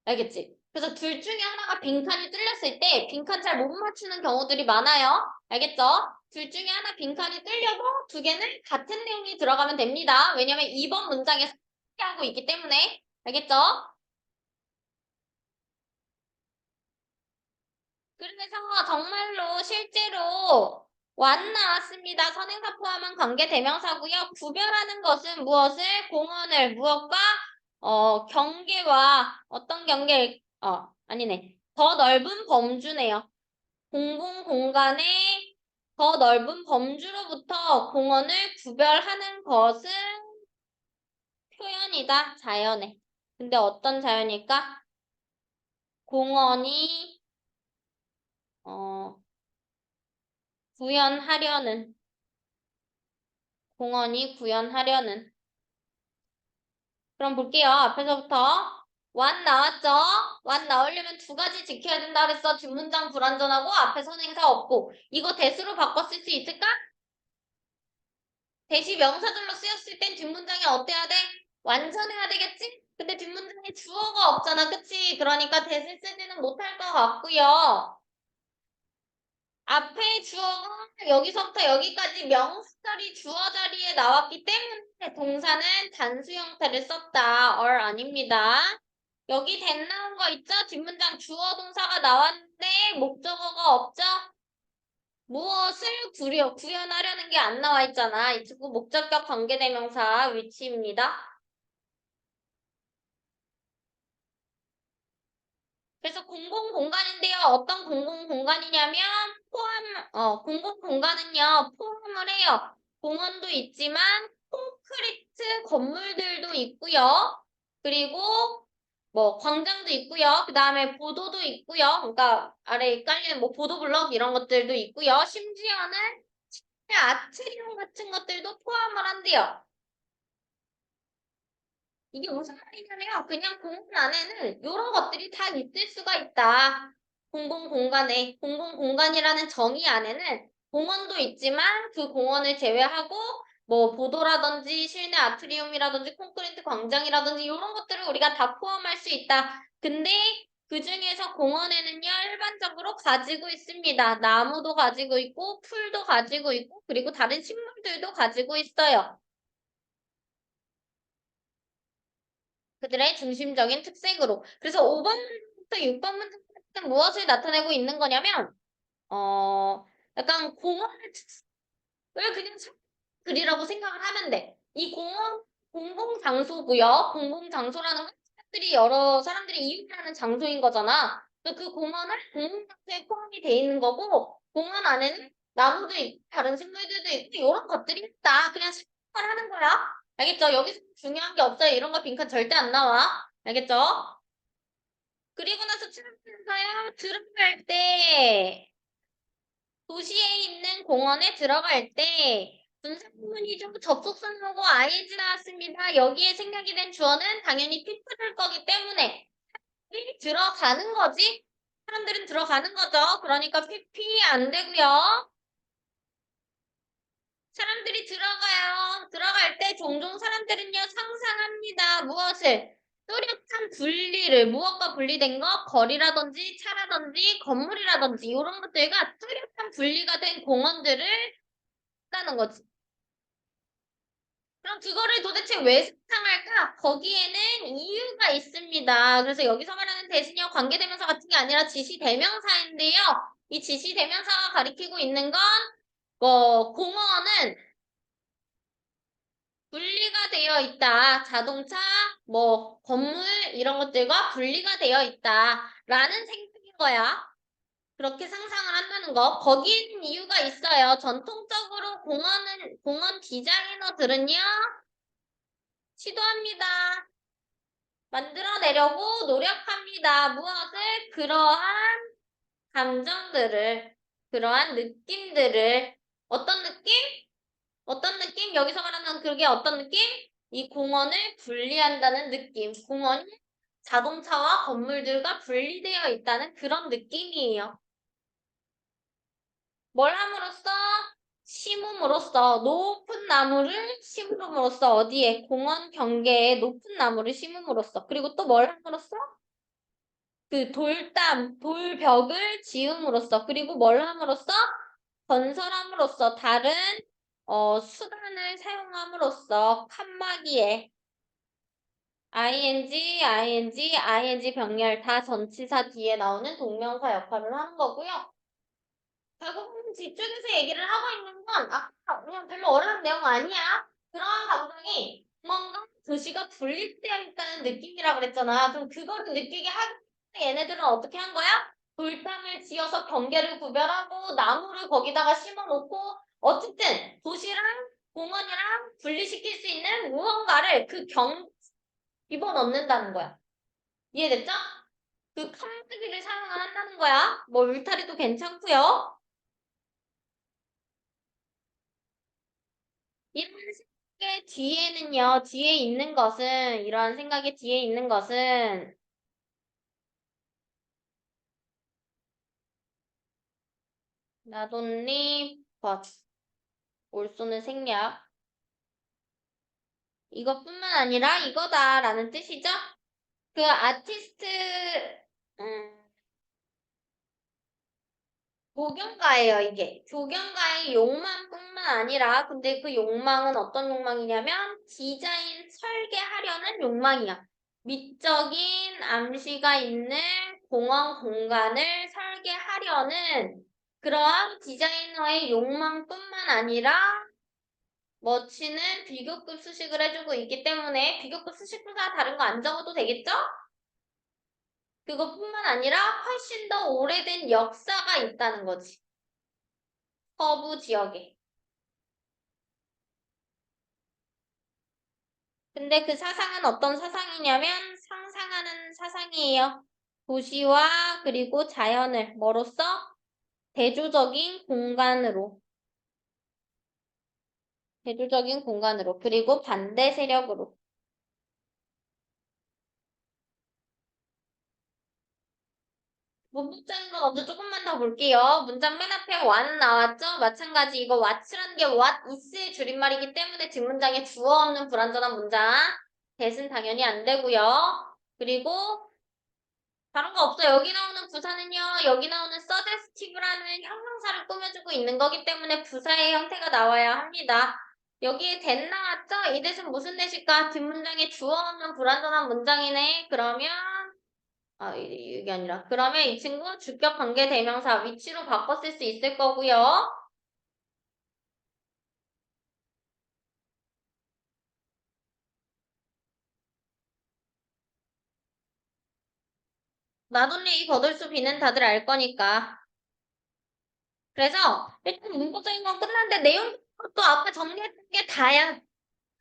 알겠지? 그래서 둘 중에 하나가 빈칸이 뚫렸을 때 빈칸 잘 못 맞추는 경우들이 많아요. 알겠죠? 둘 중에 하나 빈칸이 뚫려도 두 개는 같은 내용이 들어가면 됩니다. 왜냐면 2번 문장에서 하고 있기 때문에. 알겠죠? 그래서 정말로 실제로 나왔습니다. 선행사 포함한 관계대명사고요. 구별하는 것은 무엇을? 공원을 무엇과 경계와 어떤 경계 아니네. 더 넓은 범주네요. 공공공간의 더 넓은 범주로부터 공원을 구별하는 것은 표현이다. 자연에. 근데 어떤 자연일까? 공원이 어, 구현하려는 공원이 구현하려는 그럼 볼게요. 앞에서부터 나왔죠? 나오려면 두 가지 지켜야 된다 그랬어. 뒷문장 불완전하고 앞에 선행사 없고 이거 대수로 바꿔 쓸 수 있을까? 대시 명사절로 쓰였을 땐 뒷문장이 어때야 돼? 완전해야 되겠지? 근데 뒷문장에 주어가 없잖아. 그치? 그러니까 대시 쓰지는 못할 것 같고요. 앞에 주어가 여기서부터 여기까지 명사절이 주어 자리에 나왔기 때문에 동사는 단수 형태를 썼다. 아닙니다. 여기 된 나온 거 있죠? 뒷문장 주어 동사가 나왔는데 목적어가 없죠? 무엇을 구현하려는 게 안 나와 있잖아. 이 친구 목적격 관계대명사 위치입니다. 그래서 공공공간인데요. 어떤 공공공간이냐면 공공공간은요. 포함을 해요. 공원도 있지만 콘크리트 건물들도 있고요. 그리고 뭐 광장도 있고요. 그다음에 보도도 있고요. 그러니까 아래에 깔리는 뭐 보도블럭 이런 것들도 있고요. 심지어는 아트리움 같은 것들도 포함을 한대요. 이게 무슨 말이냐면요. 그냥 공간 안에는 이런 것들이 다 있을 수가 있다. 공공공간이라는 정의 안에는 공원도 있지만 그 공원을 제외하고 뭐 보도라든지 실내 아트리움이라든지 콘크리트 광장이라든지 이런 것들을 우리가 다 포함할 수 있다. 근데 그 중에서 공원에는요, 일반적으로 가지고 있습니다. 나무도 가지고 있고, 풀도 가지고 있고, 그리고 다른 식물들도 가지고 있어요. 그들의 중심적인 특색으로. 그래서 5번부터 6번 문제는 무엇을 나타내고 있는 거냐면, 약간 공원의 특색을 그냥 그리라고 생각을 하면 돼. 이 공원, 공공장소고요. 공공장소라는 건 사람들이 여러 사람들이 이용하는 장소인 거잖아. 그 공원을 공공장소에 포함이 돼 있는 거고, 공원 안에는 나무도 있고, 다른 식물들도 있고, 이런 것들이 있다. 그냥 생각을 하는 거야. 알겠죠? 여기서 중요한 게 없어요. 이런 거 빈칸 절대 안 나와. 알겠죠? 그리고 나서 찾으면서요, 들어갈 때, 도시에 있는 공원에 들어갈 때, 분사구문이죠. 접속사하고 ing 나왔습니다. 여기에 생략이 된 주어는 당연히 people일 거기 때문에 들어가는 거지. 사람들은 들어가는 거죠. 그러니까 PP 안 되고요. 사람들이 들어가요. 들어갈 때 종종 사람들은요, 상상합니다. 무엇을? 뚜렷한 분리를, 무엇과 분리된 거? 거리라든지 차라든지 건물이라든지 이런 것들과 뚜렷한 분리가 된 공원들을 한다는 거지. 그럼 그거를 도대체 왜 상상할까? 거기에는 이유가 있습니다. 그래서 여기서 말하는 대신형 관계대명사 같은 게 아니라 지시대명사인데요. 이 지시대명사가 가리키고 있는 건, 공원은 분리가 되어 있다. 자동차, 뭐, 건물, 이런 것들과 분리가 되어 있다. 라는 생각인 거야. 그렇게 상상을 한다는 거. 거기에는 이유가 있어요. 전통적으로 공원 디자이너들은요, 시도합니다. 만들어내려고 노력합니다. 무엇을? 감정들을, 그러한 느낌들을, 어떤 느낌? 어떤 느낌? 여기서 말하는 그게 어떤 느낌? 이 공원을 분리한다는 느낌. 공원이 자동차와 건물들과 분리되어 있다는 그런 느낌이에요. 뭘 함으로써? 심음으로써 높은 나무를 심음으로써 어디에? 공원 경계에 높은 나무를 심음으로써. 그리고 또 뭘 함으로써? 그 돌벽을 지음으로써. 그리고 뭘 함으로써? 건설함으로써 다른 수단을 사용함으로써 칸막이에 ing 병렬 다 전치사 뒤에 나오는 동명사 역할을 하는 거고요. 결국은 뒤쪽에서 얘기를 하고 있는 건 그냥 별로 어려운 내용 아니야. 그러한 감정이 뭔가 도시가 분리되어 있다는 느낌이라 그랬잖아. 그럼 그거를 느끼게 하기 위해 얘네들은 어떻게 한 거야? 돌담을 지어서 경계를 구별하고 나무를 거기다가 심어놓고 어쨌든 도시랑 공원이랑 분리시킬 수 있는 무언가를 집어넣는다는 거야. 이해됐죠? 그 칸막이를 사용을 한다는 거야. 뭐 울타리도 괜찮고요. 이런 생각의 뒤에는요, 이런 생각의 뒤에 있는 것은, 나돈니, 올소는 생략. 이것뿐만 아니라 이거다라는 뜻이죠? 그 아티스트, 음, 조경가예요, 이게. 조경가의 욕망뿐만 아니라, 근데 그 욕망은 어떤 욕망이냐면, 디자인 설계하려는 욕망이야. 미적인 암시가 있는 공원 공간을 설계하려는 그러한 디자이너의 욕망뿐만 아니라, 머치는 비교급 수식을 해주고 있기 때문에 비교급 수식보다 다른 거 안 적어도 되겠죠? 그것뿐만 아니라 훨씬 더 오래된 역사가 있다는 거지. 서부 지역에. 근데 그 사상은 어떤 사상이냐면 상상하는 사상이에요. 도시와 그리고 자연을 뭐로써? 대조적인 공간으로. 대조적인 공간으로. 그리고 반대 세력으로. 문법적인 거 먼저 조금만 더 볼게요. 문장 맨 앞에 what은 나왔죠? 마찬가지 이거 what이라는 게 what is의 줄임말이기 때문에 뒷문장에 주어 없는 불완전한 문장. that은 당연히 안 되고요. 그리고 다른 거 없어요. 여기 나오는 부사는요. 여기 나오는 suggestive라는 형용사를 꾸며주고 있는 거기 때문에 부사의 형태가 나와야 합니다. 여기에 that 나왔죠? 이 that은 무슨 that일까? 뒷문장에 주어 없는 불완전한 문장이네. 그러면 이게 아니라. 그러면 이 친구 주격 관계 대명사 위치로 바꿔 쓸 수 있을 거고요. 나돈리 이 버들수 비는 다들 알 거니까. 그래서 일단 문법적인 건 끝났는데 내용 또 아까 정리했던 게 다야.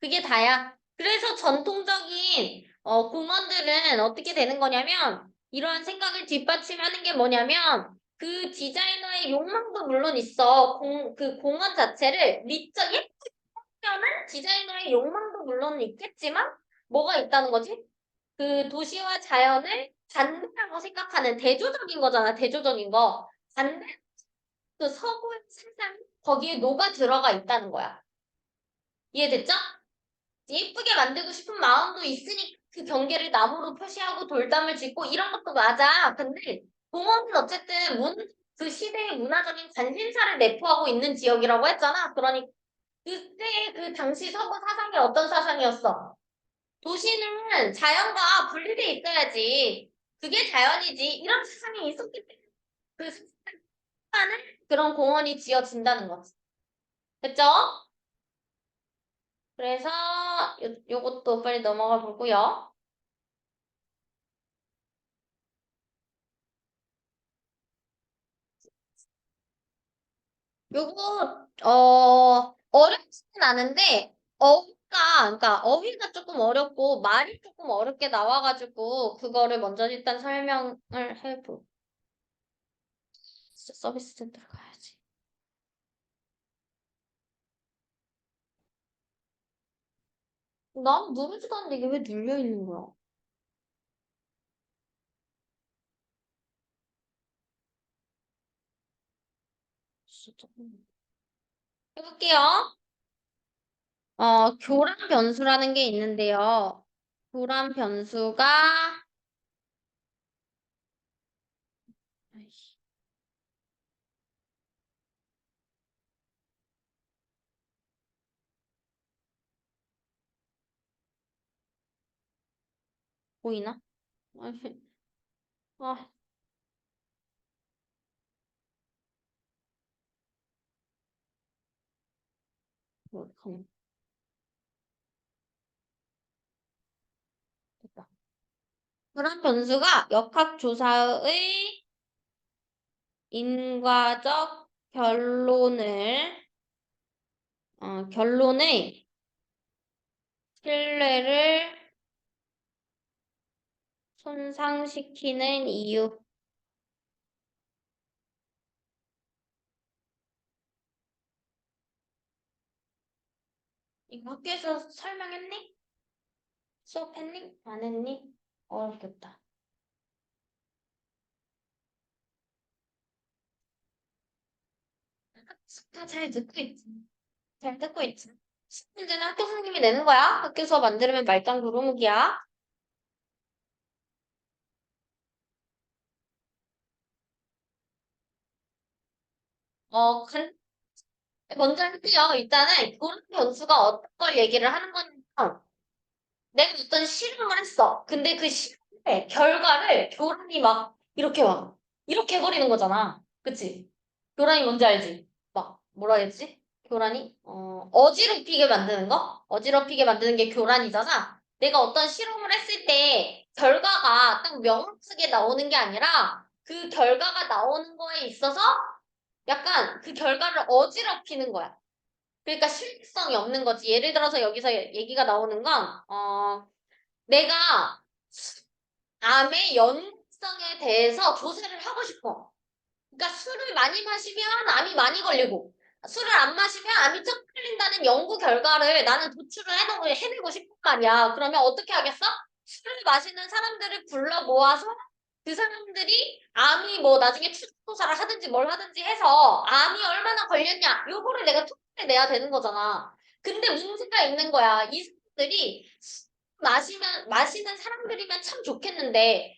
그게 다야. 그래서 전통적인 공원들은 어떻게 되는 거냐면 이러한 생각을 뒷받침하는 게 뭐냐면 그 디자이너의 욕망도 물론 있어. 그 공원 자체를 미적 예쁘면은 디자이너의 욕망도 물론 있겠지만 뭐가 있다는 거지? 그 도시와 자연을 반대라고 생각하는 대조적인 거잖아. 대조적인 거. 반대 그 서구의 세상이 거기에 녹아 들어가 있다는 거야. 이해됐죠? 예쁘게 만들고 싶은 마음도 있으니 그 경계를 나무로 표시하고 돌담을 짓고 이런 것도 맞아. 근데 공원은 어쨌든 그 시대의 문화적인 관심사를 내포하고 있는 지역이라고 했잖아. 그러니 그때 그 당시 서구 사상이 어떤 사상이었어? 도시는 자연과 분리돼 있어야지. 그게 자연이지. 이런 사상이 있었기 때문에 그 사상하는 그런 공원이 지어진다는 거지. 됐죠? 그래서 요것도 빨리 넘어가 보고요. 요거 어렵지는 않은데 그러니까 어휘가 조금 어렵고 말이 조금 어렵게 나와가지고 그거를 먼저 일단 설명을 해보. 진짜 서비스 센터로 가야지. 난 누르지도 않는데 이게 왜 눌려 있는 거야? 진짜 조금. 해볼게요. 교란 변수라는 게 있는데요. 교란 변수가 아이씨, 보이나? 아이, 아, 잠깐만. 됐다. 교란 변수가 역학조사의 인과적 결론의 신뢰를 손상시키는 이유. 이거 학교에서 설명했니? 수업했니? 안 했니? 어렵겠다. 잘 듣고 있지. 잘 듣고 있지. 문제는 학교 선생님이 내는 거야. 학교 수업 안 들으면 말짱 도루묵이야. 간, 먼저 할게요. 일단은 교란 변수가 어떤 걸 얘기를 하는 거냐면 내가 어떤 실험을 했어. 근데 그 실험의 결과를 교란이 막 이렇게 막 이렇게 해버리는 거잖아. 그치? 교란이 뭔지 알지? 막 뭐라 해야지? 교란이 어지럽히게 만드는 거? 어지럽히게 만드는 게 교란이잖아. 내가 어떤 실험을 했을 때 결과가 딱 명확하게 나오는 게 아니라 그 결과가 나오는 거에 있어서 약간 그 결과를 어지럽히는 거야. 그러니까 실질성이 없는 거지. 예를 들어서 여기서 얘기가 나오는 건, 내가 암의 연성에 대해서 조사를 하고 싶어. 그러니까 술을 많이 마시면 암이 많이 걸리고, 술을 안 마시면 암이 쩍 걸린다는 연구 결과를 나는 도출을 해내고 싶단 말이야. 그러면 어떻게 하겠어? 술을 마시는 사람들을 불러 모아서 그 사람들이 암이 뭐 나중에 추적조사를 하든지 뭘 하든지 해서 암이 얼마나 걸렸냐, 요거를 내가 통계를 내야 되는 거잖아. 근데 문제가 있는 거야. 이 사람들이 마시는 사람들이면 참 좋겠는데,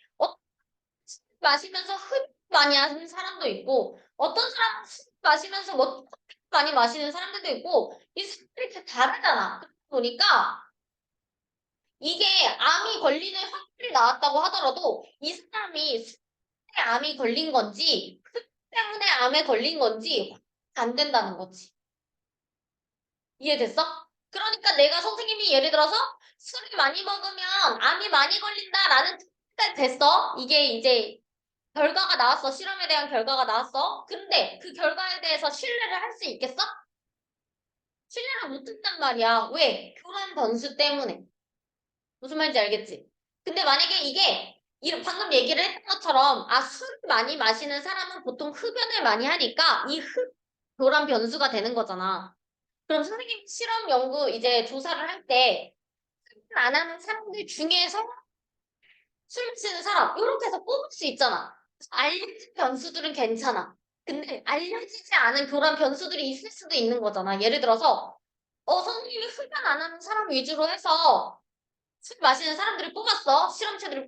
마시면서 흡입 많이 하는 사람도 있고 어떤 사람은 술 마시면서 뭐 커피 많이 마시는 사람들도 있고 이 사람들이 다 다르잖아. 그러다 보니까 이게 암이 걸리는 확률이 나왔다고 하더라도 이 사람이 술 때문에 암이 걸린 건지 흡입 때문에 암에 걸린 건지 안 된다는 거지. 이해됐어? 그러니까 내가 선생님이 예를 들어서 술을 많이 먹으면 암이 많이 걸린다라는 뜻이 됐어. 이게 이제 결과가 나왔어. 실험에 대한 결과가 나왔어. 근데 그 결과에 대해서 신뢰를 할 수 있겠어? 신뢰를 못 한단 말이야. 왜? 교란 변수 때문에. 무슨 말인지 알겠지? 근데 만약에 이게 방금 얘기를 했던 것처럼 술을 많이 마시는 사람은 보통 흡연을 많이 하니까 교란 변수가 되는 거잖아. 그럼 선생님 실험 연구 이제 조사를 할 때 안 하는 사람들 중에서 술 마시는 사람 이렇게 해서 뽑을 수 있잖아. 알려진 변수들은 괜찮아. 근데 알려지지 않은 그런 변수들이 있을 수도 있는 거잖아. 예를 들어서 선생님이 흡연 안 하는 사람 위주로 해서 술 마시는 사람들을 뽑았어.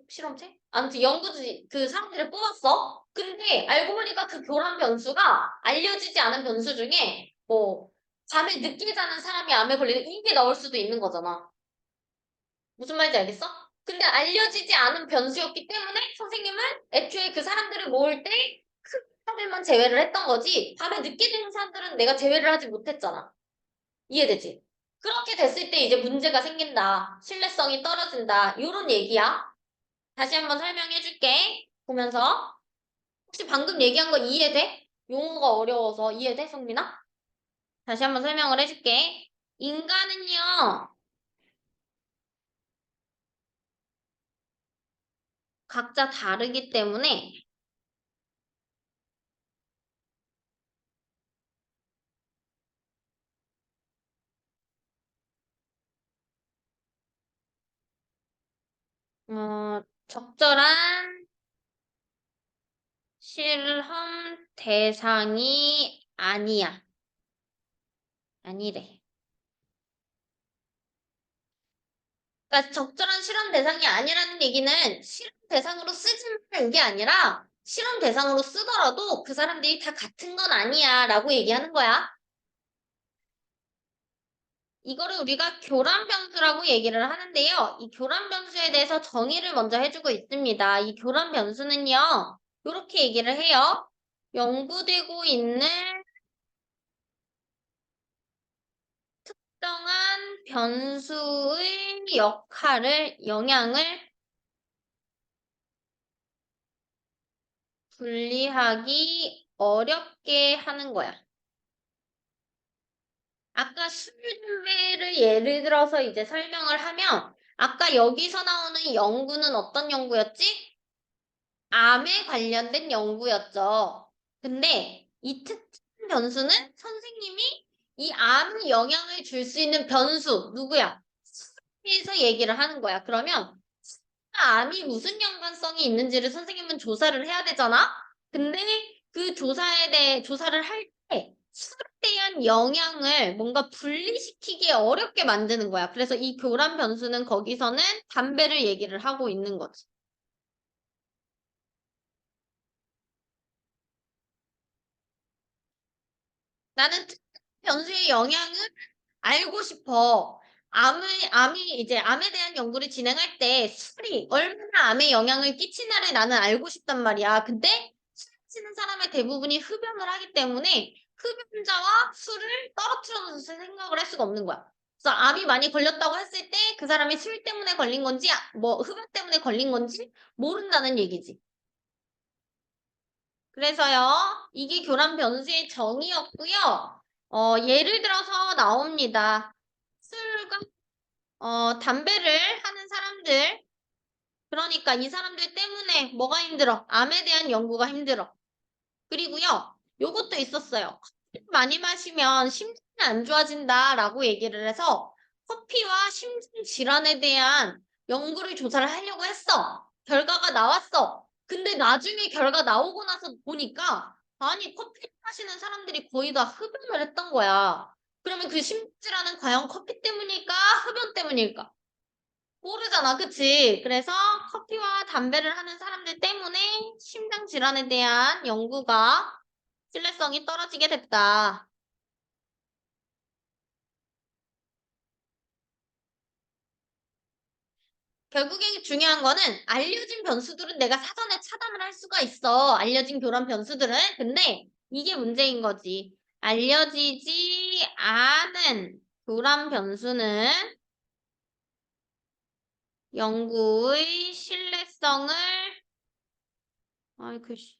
실험체? 아무튼 연구지 그 사람들을 뽑았어. 근데 알고 보니까 그 교란 변수가 알려지지 않은 변수 중에 뭐 밤에 늦게 자는 사람이 암에 걸리는 이게 나올 수도 있는 거잖아. 무슨 말인지 알겠어? 근데 알려지지 않은 변수였기 때문에 선생님은 애초에 그 사람들을 모을 때 큰 사람들만 제외를 했던 거지 밤에 늦게 되는 사람들은 내가 제외를 하지 못했잖아. 이해되지? 그렇게 됐을 때 이제 문제가 생긴다. 신뢰성이 떨어진다. 이런 얘기야. 다시 한번 설명해 줄게. 보면서. 혹시 방금 얘기한 거 이해돼? 용어가 어려워서 이해돼, 성민아? 다시 한번 설명을 해줄게. 인간은요, 각자 다르기 때문에 적절한 실험 대상이 아니야. 아니래. 그러니까 적절한 실험 대상이 아니라는 얘기는 실험 대상으로 쓰지 말라는 게 아니라 실험 대상으로 쓰더라도 그 사람들이 다 같은 건 아니야 라고 얘기하는 거야. 이거를 우리가 교란 변수라고 얘기를 하는데요. 이 교란 변수에 대해서 정의를 먼저 해주고 있습니다. 이 교란 변수는요. 이렇게 얘기를 해요. 연구되고 있는 특정한 변수의 영향을 분리하기 어렵게 하는 거야. 아까 술배를 예를 들어서 이제 설명을 하면 아까 여기서 나오는 연구는 어떤 연구였지? 암에 관련된 연구였죠. 근데 이 특정 변수는 선생님이 이 암에 영향을 줄 수 있는 변수 누구야? 에서 얘기를 하는 거야. 그러면 암이 무슨 연관성이 있는지를 선생님은 조사를 해야 되잖아. 근데 그 조사에 대해 조사를 할 때 술에 대한 영향을 뭔가 분리시키기 어렵게 만드는 거야. 그래서 이 교란 변수는 거기서는 담배를 얘기를 하고 있는 거지. 나는 변수의 영향을 알고 싶어. 암이 이제 암에 대한 연구를 진행할 때 술이 얼마나 암에 영향을 끼치나를 나는 알고 싶단 말이야. 근데 술 마시는 사람의 대부분이 흡연을 하기 때문에 흡연자와 술을 떨어뜨려서 생각을 할 수가 없는 거야. 그래서 암이 많이 걸렸다고 했을 때 그 사람이 술 때문에 걸린 건지 뭐 흡연 때문에 걸린 건지 모른다는 얘기지. 그래서요, 이게 교란 변수의 정의였고요. 예를 들어서 나옵니다. 술과 담배를 하는 사람들, 그러니까 이 사람들 때문에 뭐가 힘들어? 암에 대한 연구가 힘들어. 그리고요, 요것도 있었어요. 커피 많이 마시면 심장이 안 좋아진다라고 얘기를 해서 커피와 심장 질환에 대한 연구를 조사를 하려고 했어. 결과가 나왔어. 근데 나중에 결과 나오고 나서 보니까 아니 커피 마시는 사람들이 거의 다 흡연을 했던 거야. 그러면 그 심장 질환은 과연 커피 때문일까? 흡연 때문일까? 모르잖아, 그치? 그래서 커피와 담배를 하는 사람들 때문에 심장 질환에 대한 연구가 신뢰성이 떨어지게 됐다. 결국에 중요한 거는 알려진 변수들은 내가 사전에 차단을 할 수가 있어. 알려진 교란 변수들은. 근데 이게 문제인 거지. 알려지지 않은 교란 변수는 연구의 신뢰성을 아이 글씨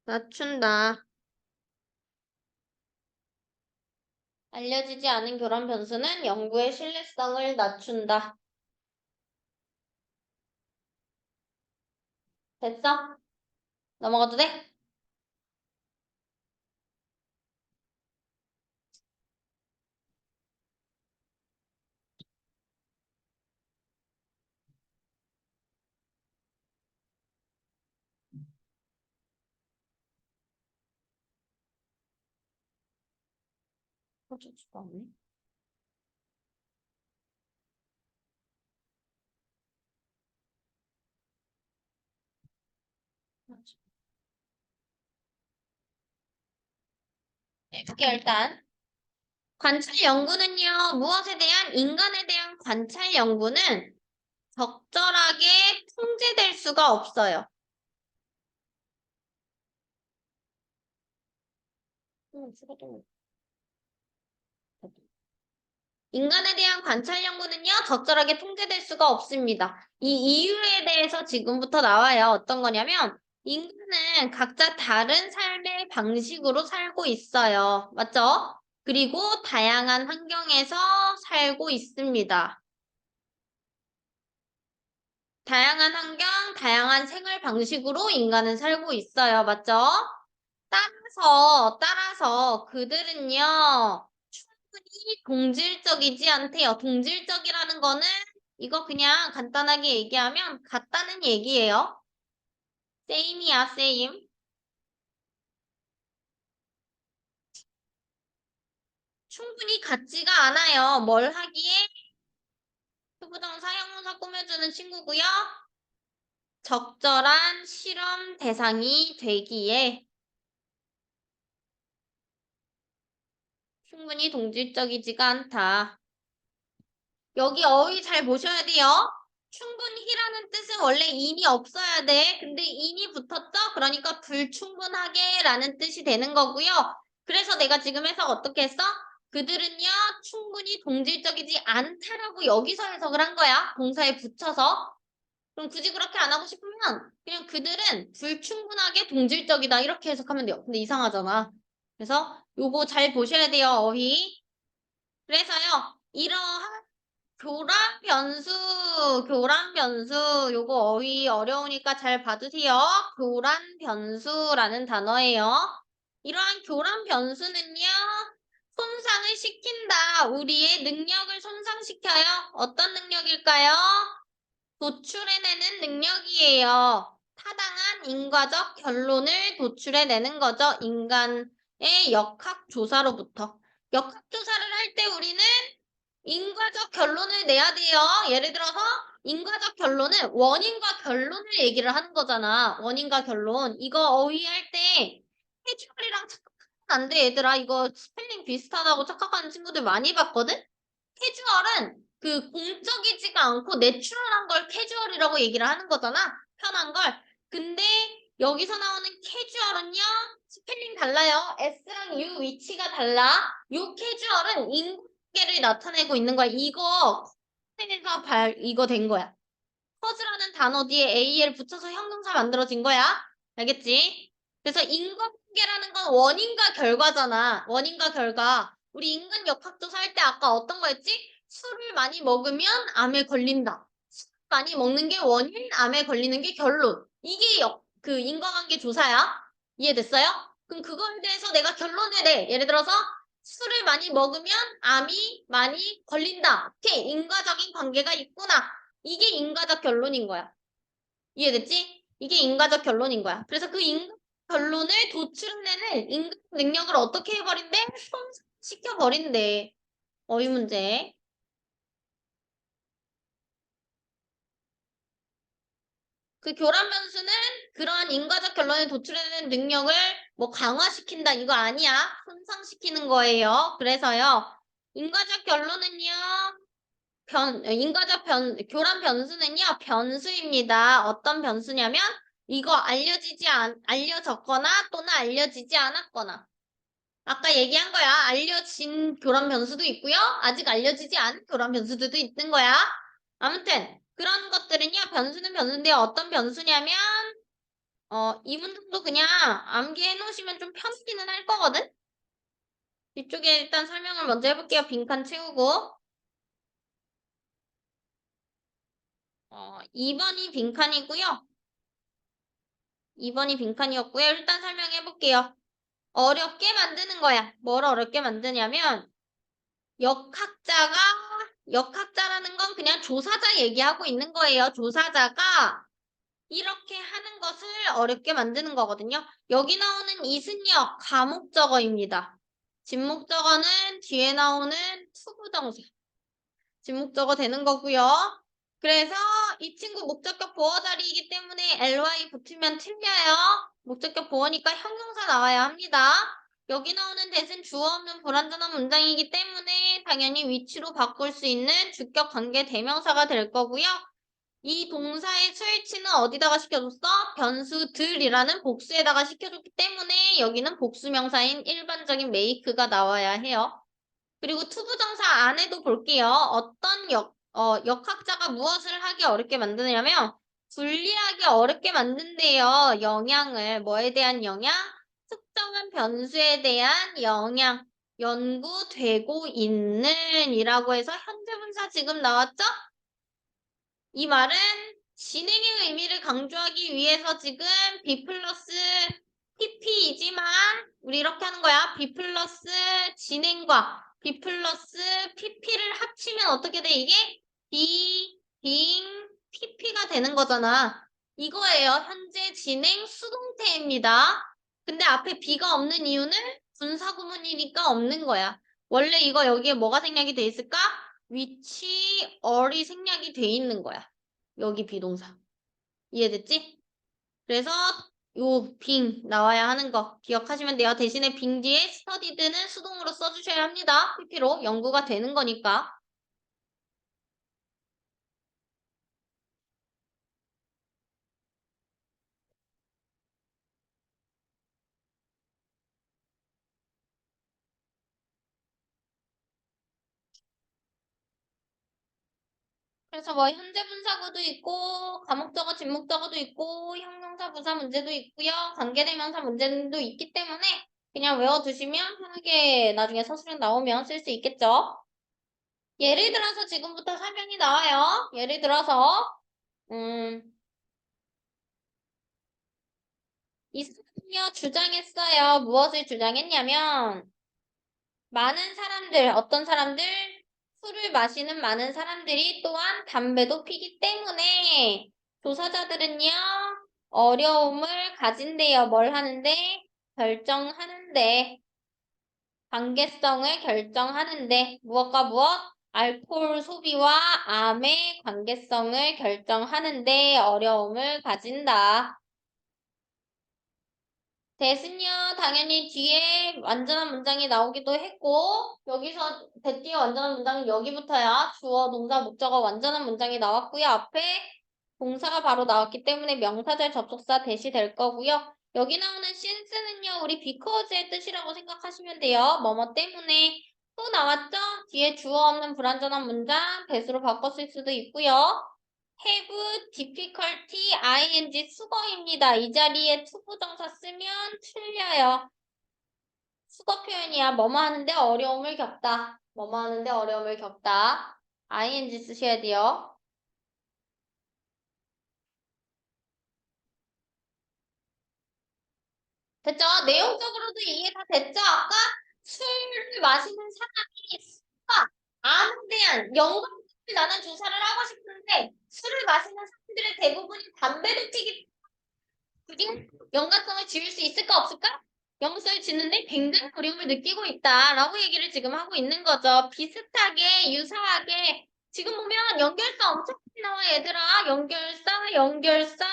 낮춘다. 알려지지 않은 교란 변수는 연구의 신뢰성을 낮춘다. 됐어? 넘어가도 돼? 어쩌지도 않네. 해볼게 일단. 관찰 연구는요, 무엇에 대한 인간에 대한 관찰 연구는 적절하게 통제될 수가 없어요. 죽어도 인간에 대한 관찰 연구는요, 적절하게 통제될 수가 없습니다. 이 이유에 대해서 지금부터 나와요. 어떤 거냐면, 인간은 각자 다른 삶의 방식으로 살고 있어요. 맞죠? 그리고 다양한 환경에서 살고 있습니다. 다양한 환경, 다양한 생활 방식으로 인간은 살고 있어요. 맞죠? 따라서 그들은요, 충분히 동질적이지 않대요. 동질적이라는 거는 이거 그냥 간단하게 얘기하면 같다는 얘기예요. same이야, same. 충분히 같지가 않아요. 뭘 하기에? 투부정사, 형용사 꾸며주는 친구고요. 적절한 실험 대상이 되기에 충분히 동질적이지가 않다. 여기 어휘 잘 보셔야 돼요. 충분히라는 뜻은 원래 인이 없어야 돼. 근데 인이 붙었죠? 그러니까 불충분하게라는 뜻이 되는 거고요. 그래서 내가 지금 해석 어떻게 했어? 그들은요, 충분히 동질적이지 않다라고 여기서 해석을 한 거야. 동사에 붙여서. 그럼 굳이 그렇게 안 하고 싶으면 그냥 그들은 불충분하게 동질적이다 이렇게 해석하면 돼요. 근데 이상하잖아. 그래서 요거 잘 보셔야 돼요, 어휘. 그래서요, 이러한 교란 변수, 요거 어휘 어려우니까 잘 봐주세요. 교란 변수라는 단어예요. 이러한 교란 변수는요, 손상을 시킨다. 우리의 능력을 손상시켜요. 어떤 능력일까요? 도출해내는 능력이에요. 타당한 인과적 결론을 도출해내는 거죠. 인간의 역학조사로부터. 역학조사를 할 때 우리는 인과적 결론을 내야 돼요. 예를 들어서 인과적 결론은 원인과 결론을 얘기를 하는 거잖아. 원인과 결론. 이거 어휘할 때 캐주얼이랑 착각하면 안 돼, 얘들아. 이거 스펠링 비슷하다고 착각하는 친구들 많이 봤거든? 캐주얼은 그 공적이지가 않고 내추럴한 걸 캐주얼이라고 얘기를 하는 거잖아. 편한 걸. 근데 여기서 나오는 캐주얼은요. 스펠링 달라요. S랑 U 위치가 달라. 요 캐주얼은 인관계를 나타내고 있는 거야. 이거 된 거야. 퍼즈라는 단어 뒤에 AL 붙여서 형용사 만들어진 거야. 알겠지? 그래서 인과관계라는 건 원인과 결과잖아. 원인과 결과. 우리 인간 역학조사 할 때 아까 어떤 거였지? 술을 많이 먹으면 암에 걸린다. 술 많이 먹는 게 원인, 암에 걸리는 게 결론. 이게 그 인과관계 조사야. 이해됐어요? 그럼 그거에 대해서 내가 결론을 내. 예를 들어서 술을 많이 먹으면 암이 많이 걸린다. 오케이, 인과적인 관계가 있구나. 이게 인과적 결론인 거야. 이해됐지? 이게 인과적 결론인 거야. 그래서 그 인과 결론을 도출해내는 인간 능력을 어떻게 해버린대? 손상시켜버린대. 어휘 문제. 그 교란 변수는 그러한 인과적 결론을 도출해내는 능력을 뭐 강화시킨다 이거 아니야. 손상시키는 거예요. 그래서요. 인과적 결론은요. 교란 변수는요, 변수입니다. 어떤 변수냐면, 이거 알려졌거나 또는 알려지지 않았거나. 아까 얘기한 거야. 알려진 교란 변수도 있고요. 아직 알려지지 않은 교란 변수들도 있는 거야. 아무튼, 그런 것들은요, 변수는 변수인데 어떤 변수냐면, 이 문장도 그냥 암기해 놓으시면 좀 편하기는 할 거거든? 이쪽에 일단 설명을 먼저 해볼게요. 빈칸 채우고. 2번이 빈칸이고요. 2번이 빈칸이었고요. 일단 설명해 볼게요. 어렵게 만드는 거야. 뭘 어렵게 만드냐면 역학자가 역학자라는 건 그냥 조사자 얘기하고 있는 거예요. 조사자가 이렇게 하는 것을 어렵게 만드는 거거든요. 여기 나오는 이승역 가목적어입니다. 진목적어는 뒤에 나오는 투부정사. 진목적어 되는 거고요. 그래서 이 친구 목적격 보어 자리이기 때문에 ly 붙으면 틀려요. 목적격 보어니까 형용사 나와야 합니다. 여기 나오는 대신 주어 없는 불완전한 문장이기 때문에 당연히 위치로 바꿀 수 있는 주격 관계 대명사가 될 거고요. 이 동사의 수일치는 어디다가 시켜줬어? 변수들이라는 복수에다가 시켜줬기 때문에 여기는 복수명사인 일반적인 make가 나와야 해요. 그리고 투부정사 안에도 볼게요. 어떤 역학자가 무엇을 하기 어렵게 만드냐면 분리하기 어렵게 만든대요. 영향을. 뭐에 대한 영향? 특정한 변수에 대한 영향. 연구되고 있는 이라고 해서 현재 분사 지금 나왔죠? 이 말은 진행의 의미를 강조하기 위해서 지금 B 플러스 PP이지만 우리 이렇게 하는 거야. B 플러스 진행과 B 플러스 PP를 합치면 어떻게 돼? 이게 B, 빙, PP가 되는 거잖아. 이거예요. 현재 진행 수동태입니다. 근데 앞에 B가 없는 이유는 분사구문이니까 없는 거야. 원래 이거 여기에 뭐가 생략이 돼 있을까? 위치, 얼이 생략이 돼 있는 거야. 여기 비동사. 이해됐지? 그래서 요 빙 나와야 하는 거 기억하시면 돼요. 대신에 빙 뒤에 스터디드는 수동으로 써주셔야 합니다. PP로 연구가 되는 거니까. 그래서 뭐 현재 분사구도 있고 과목적어 진목적어도 있고 형용사 부사 문제도 있고요. 관계대명사 문제도 있기 때문에 그냥 외워두시면 편하게 나중에 서술형 나오면 쓸 수 있겠죠. 예를 들어서 지금부터 설명이 나와요. 예를 들어서 음, 이스라엘이요 주장했어요. 무엇을 주장했냐면 많은 사람들, 어떤 사람들, 술을 마시는 많은 사람들이 또한 담배도 피기 때문에 조사자들은요 어려움을 가진대요. 뭘 하는데? 결정하는데 관계성을 결정하는데 무엇과 무엇? 알코올 소비와 암의 관계성을 결정하는데 어려움을 가진다. 대신요, 당연히 뒤에 완전한 문장이 나오기도 했고, 여기서 대뒤에 완전한 문장은 여기부터야. 주어, 동사, 목적어 완전한 문장이 나왔고요. 앞에 동사가 바로 나왔기 때문에 명사절 접속사 대시 될 거고요. 여기 나오는 since는요, 우리 because의 뜻이라고 생각하시면 돼요. 뭐뭐 때문에. 또 나왔죠? 뒤에 주어 없는 불완전한 문장 배수로 바꿔 쓸 수도 있고요. have difficulty ing 수거입니다. 이 자리에 투부정사 쓰면 틀려요. 수거 표현이야. 뭐뭐 하는데 어려움을 겪다. 뭐뭐 하는데 어려움을 겪다. ing 쓰셔야 돼요. 됐죠? 내용적으로도 이해 다 됐죠? 아까 술을 마시는 사람이 술과 암에 대한 연관성을 나는 조사를 하고 싶은데 술을 마시는 사람들의 대부분이 담배를 피기 때문에 연관성을 지을 수 있을까 없을까? 연관성을 짓는데 굉장히 어려움을 느끼고 있다라고 얘기를 지금 하고 있는 거죠. 비슷하게 유사하게 지금 보면 연결사 엄청 많이 나와 얘들아. 연결사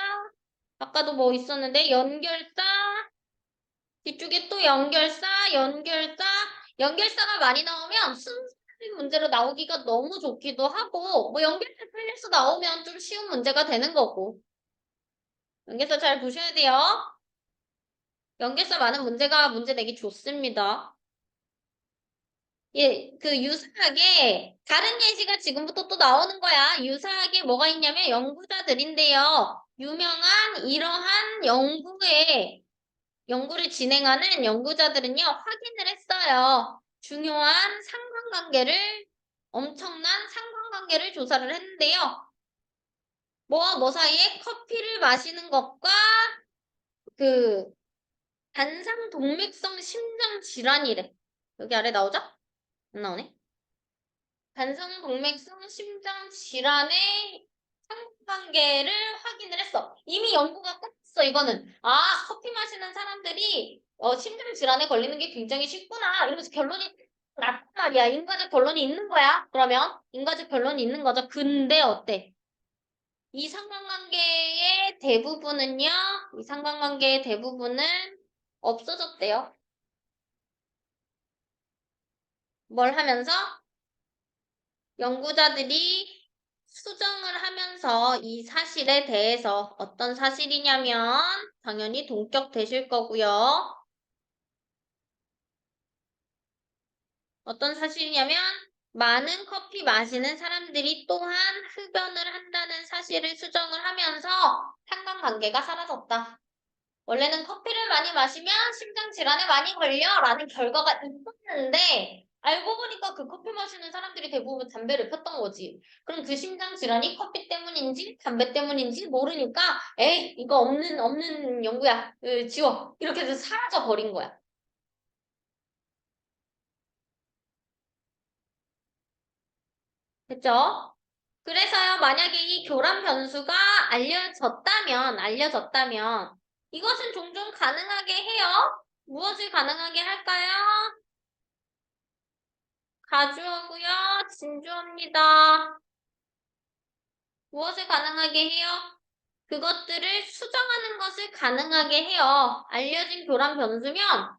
아까도 뭐 있었는데 연결사 뒤쪽에 또 연결사가 많이 나오면 순서의 문제로 나오기가 너무 좋기도 하고, 뭐 연결사 틀려서 나오면 좀 쉬운 문제가 되는 거고. 연결사 잘 보셔야 돼요. 연결사 많은 문제가 문제 내기 좋습니다. 예, 그 유사하게 다른 예시가 지금부터 또 나오는 거야. 유사하게 뭐가 있냐면 연구자들인데요. 유명한 이러한 연구를 진행하는 연구자들은요, 확인을 했어요. 엄청난 상관관계를 조사를 했는데요. 뭐와 뭐 사이에 커피를 마시는 것과 그 간상동맥성 심장 질환이래. 여기 아래 나오죠? 안 나오네. 간성동맥성 심장 질환의 상관관계를 확인을 했어. 이미 연구가 끝났어, 이거는. 아, 커피 마시는 사람들이 심장 질환에 걸리는 게 굉장히 쉽구나. 이러면서 결론이 났단 말이야. 인과적 결론이 있는 거야. 그러면 인과적 결론이 있는 거죠. 근데 어때? 이 상관관계의 대부분은 없어졌대요. 뭘 하면서? 연구자들이 수정을 하면서 이 사실에 대해서 어떤 사실이냐면 당연히 동격되실 거고요. 어떤 사실이냐면 많은 커피 마시는 사람들이 또한 흡연을 한다는 사실을 수정을 하면서 상관관계가 사라졌다. 원래는 커피를 많이 마시면 심장 질환에 많이 걸려라는 결과가 있었는데 알고 보니까 그 커피 마시는 사람들이 대부분 담배를 폈던 거지. 그럼 그 심장 질환이 커피 때문인지 담배 때문인지 모르니까 에이 이거 없는 연구야. 지워. 이렇게 해서 사라져 버린 거야. 됐죠? 그래서요, 만약에 이 교란 변수가 알려졌다면, 이것은 종종 가능하게 해요. 무엇을 가능하게 할까요? 가주어고요. 진주어입니다. 무엇을 가능하게 해요? 그것들을 수정하는 것을 가능하게 해요. 알려진 교란 변수면 할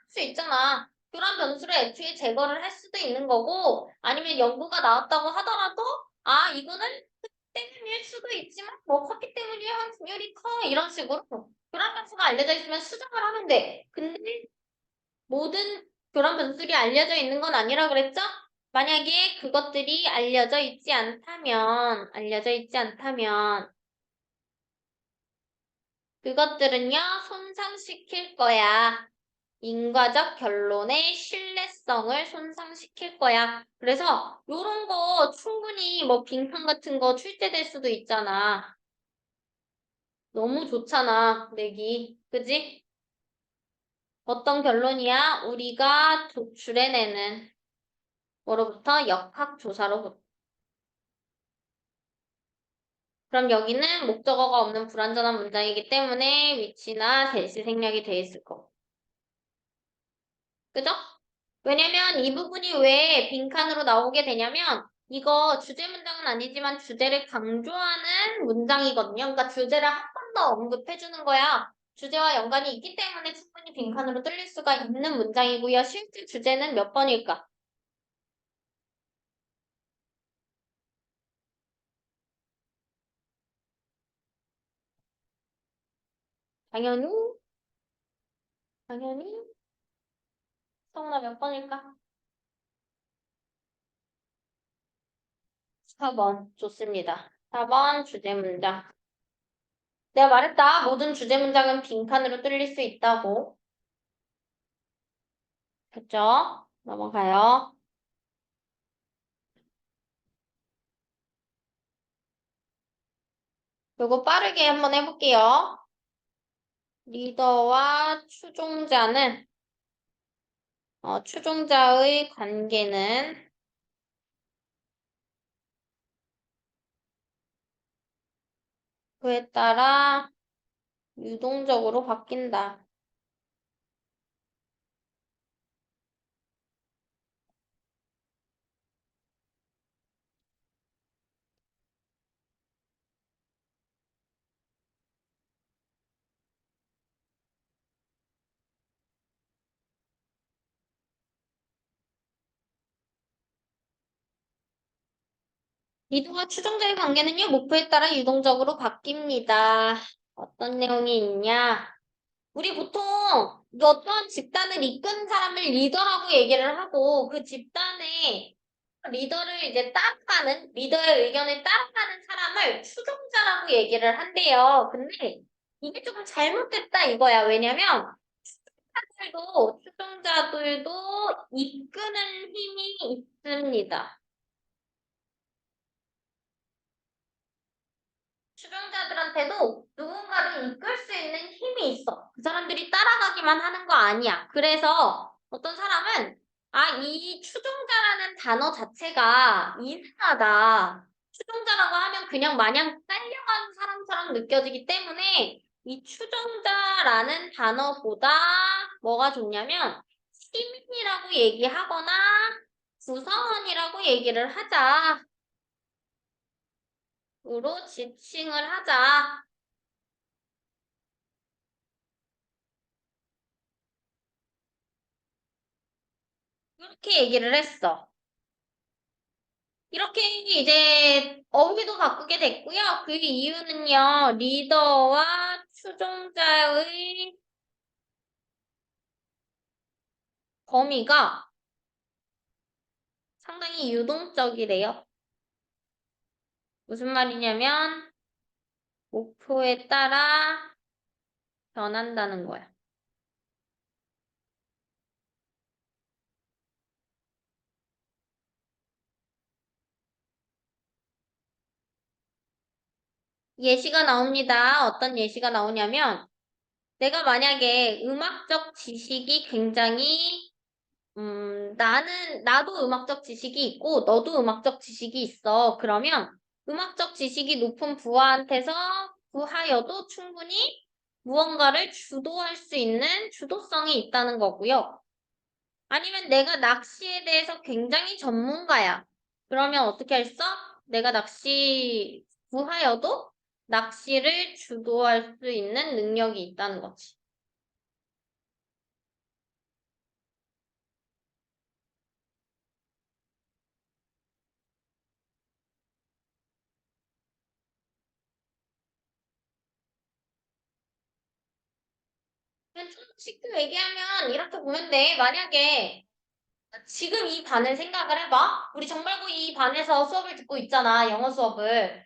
수 있잖아. 교란 변수를 애초에 제거를 할 수도 있는 거고 아니면 연구가 나왔다고 하더라도 아 이거는 때문일 수도 있지만 뭐 커피 때문일 확률이 커 이런 식으로 교란 변수가 알려져 있으면 수정을 하면 돼. 근데 모든 교란 변수들이 알려져 있는 건 아니라 그랬죠? 만약에 그것들이 알려져 있지 않다면, 그것들은요, 손상시킬 거야. 인과적 결론의 신뢰성을 손상시킬 거야. 그래서, 요런 거 충분히 뭐 빈칸 같은 거 출제될 수도 있잖아. 너무 좋잖아, 내기. 그지? 어떤 결론이야? 우리가 도출해내는 뭐로부터 역학조사로부터. 그럼 여기는 목적어가 없는 불완전한 문장이기 때문에 위치나 대시 생략이 돼 있을 거. 그죠? 왜냐면 이 부분이 왜 빈칸으로 나오게 되냐면 이거 주제 문장은 아니지만 주제를 강조하는 문장이거든요. 그러니까 주제를 한 번 더 언급해 주는 거야. 주제와 연관이 있기 때문에 충분히 빈칸으로 뚫릴 수가 있는 문장이고요. 실제 주제는 몇 번일까? 당연히 당연히 성우나 몇 번일까? 4번. 좋습니다. 4번 주제 문장. 내가 말했다. 모든 주제 문장은 빈칸으로 뚫릴 수 있다고. 됐죠? 넘어가요. 요거 빠르게 한번 해볼게요. 리더와 추종자는, 추종자의 관계는 그에 따라 유동적으로 바뀐다. 리더와 추종자의 관계는요, 목표에 따라 유동적으로 바뀝니다. 어떤 내용이 있냐? 우리 보통 어떤 집단을 이끈 사람을 리더라고 얘기를 하고 그 집단의 리더를 이제 따라가는, 리더의 의견을 따라가는 사람을 추종자라고 얘기를 한대요. 근데 이게 조금 잘못됐다 이거야. 왜냐면 추종자들도 이끄는 힘이 있습니다. 추종자들한테도 누군가를 이끌 수 있는 힘이 있어. 그 사람들이 따라가기만 하는 거 아니야. 그래서 어떤 사람은 이 추종자라는 단어 자체가 이상하다. 추종자라고 하면 그냥 마냥 딸려가는 사람처럼 느껴지기 때문에 이 추종자라는 단어보다 뭐가 좋냐면 시민이라고 얘기하거나 구성원이라고 얘기를 하자. 으로 지칭을 하자. 이렇게 얘기를 했어. 이렇게 이제 어휘도 바꾸게 됐고요. 그 이유는요. 리더와 추종자의 범위가 상당히 유동적이래요. 무슨 말이냐면 목표에 따라 변한다는 거야. 예시가 나옵니다. 어떤 예시가 나오냐면 내가 만약에 음악적 지식이 굉장히 나도 음악적 지식이 있고, 너도 음악적 지식이 있어. 그러면 음악적 지식이 높은 부하여도 충분히 무언가를 주도할 수 있는 주도성이 있다는 거고요. 아니면 내가 낚시에 대해서 굉장히 전문가야. 그러면 어떻게 할 수? 내가 부하여도 낚시를 주도할 수 있는 능력이 있다는 거지. 그냥 좀 쉽게 얘기하면 이렇게 보면 돼. 만약에 지금 이 반을 생각을 해봐. 우리 정말고 이 반에서 수업을 듣고 있잖아. 영어 수업을.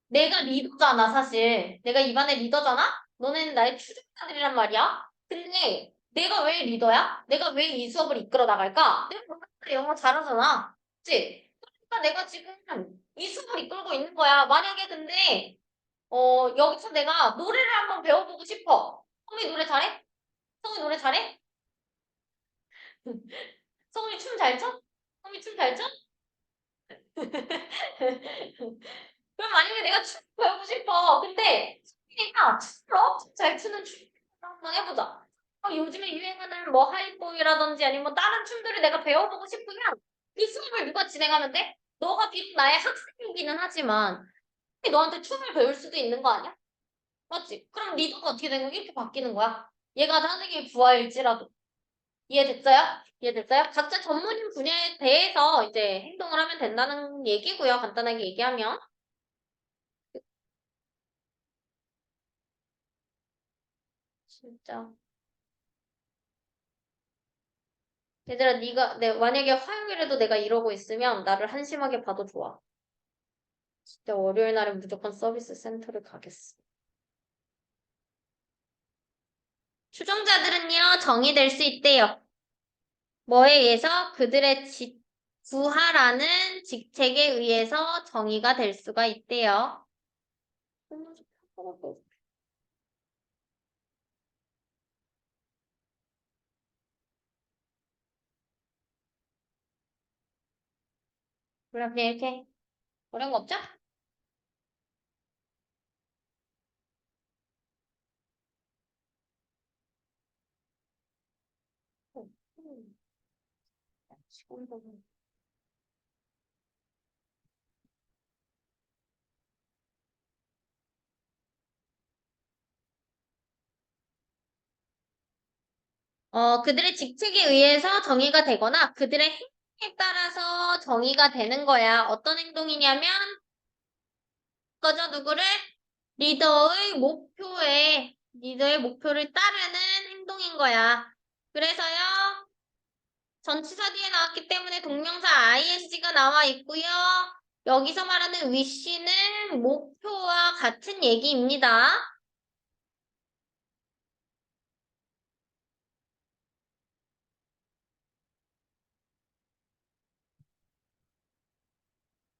내가 리더잖아, 사실. 내가 이 반의 리더잖아? 너네는 나의 추종자들이란 말이야. 근데 내가 왜 리더야? 내가 왜 이 수업을 이끌어 나갈까? 내가 원래 영어 잘하잖아. 그치? 그러니까 내가 지금 이 수업을 이끌고 있는 거야. 만약에 근데 여기서 내가 노래를 한번 배워보고 싶어. 성이 노래 잘해? 성이 노래 잘해? 성이 춤 잘 춰? 성이 춤 잘 춰? 그럼 만약에 내가 춤 배우고 싶어. 근데 수빈이가 춤을 엄청 잘 추는 춤을 한번 해보자. 요즘에 유행하는 뭐 하이보이라든지 아니면 뭐 다른 춤들을 내가 배워보고 싶으면 이 수업을 누가 진행하면 돼? 너가 비록 나의 학생이기는 하지만 너한테 춤을 배울 수도 있는 거 아니야? 맞지? 그럼 리더가 어떻게 되는 거야? 이렇게 바뀌는 거야. 얘가 선생님의 부하일지라도. 이해됐어요? 이해됐어요? 각자 전문인 분야에 대해서 이제 행동을 하면 된다는 얘기고요. 간단하게 얘기하면. 진짜. 얘들아, 만약에 화요일에도 내가 이러고 있으면 나를 한심하게 봐도 좋아. 진짜 월요일 날은 무조건 서비스 센터를 가겠어. 추종자들은요, 정의될 수 있대요. 뭐에 의해서? 구하라는 직책에 의해서 정의가 될 수가 있대요. 그럼 그냥 이렇게 어려운 거 없죠? 그들의 직책에 의해서 정의가 되거나 그들의 행동에 따라서 정의가 되는 거야. 어떤 행동이냐면, 그저 누구를 리더의 목표를 따르는 행동인 거야. 그래서요, 전치사 뒤에 나왔기 때문에 동명사 ing가 나와 있고요. 여기서 말하는 wish는 목표와 같은 얘기입니다.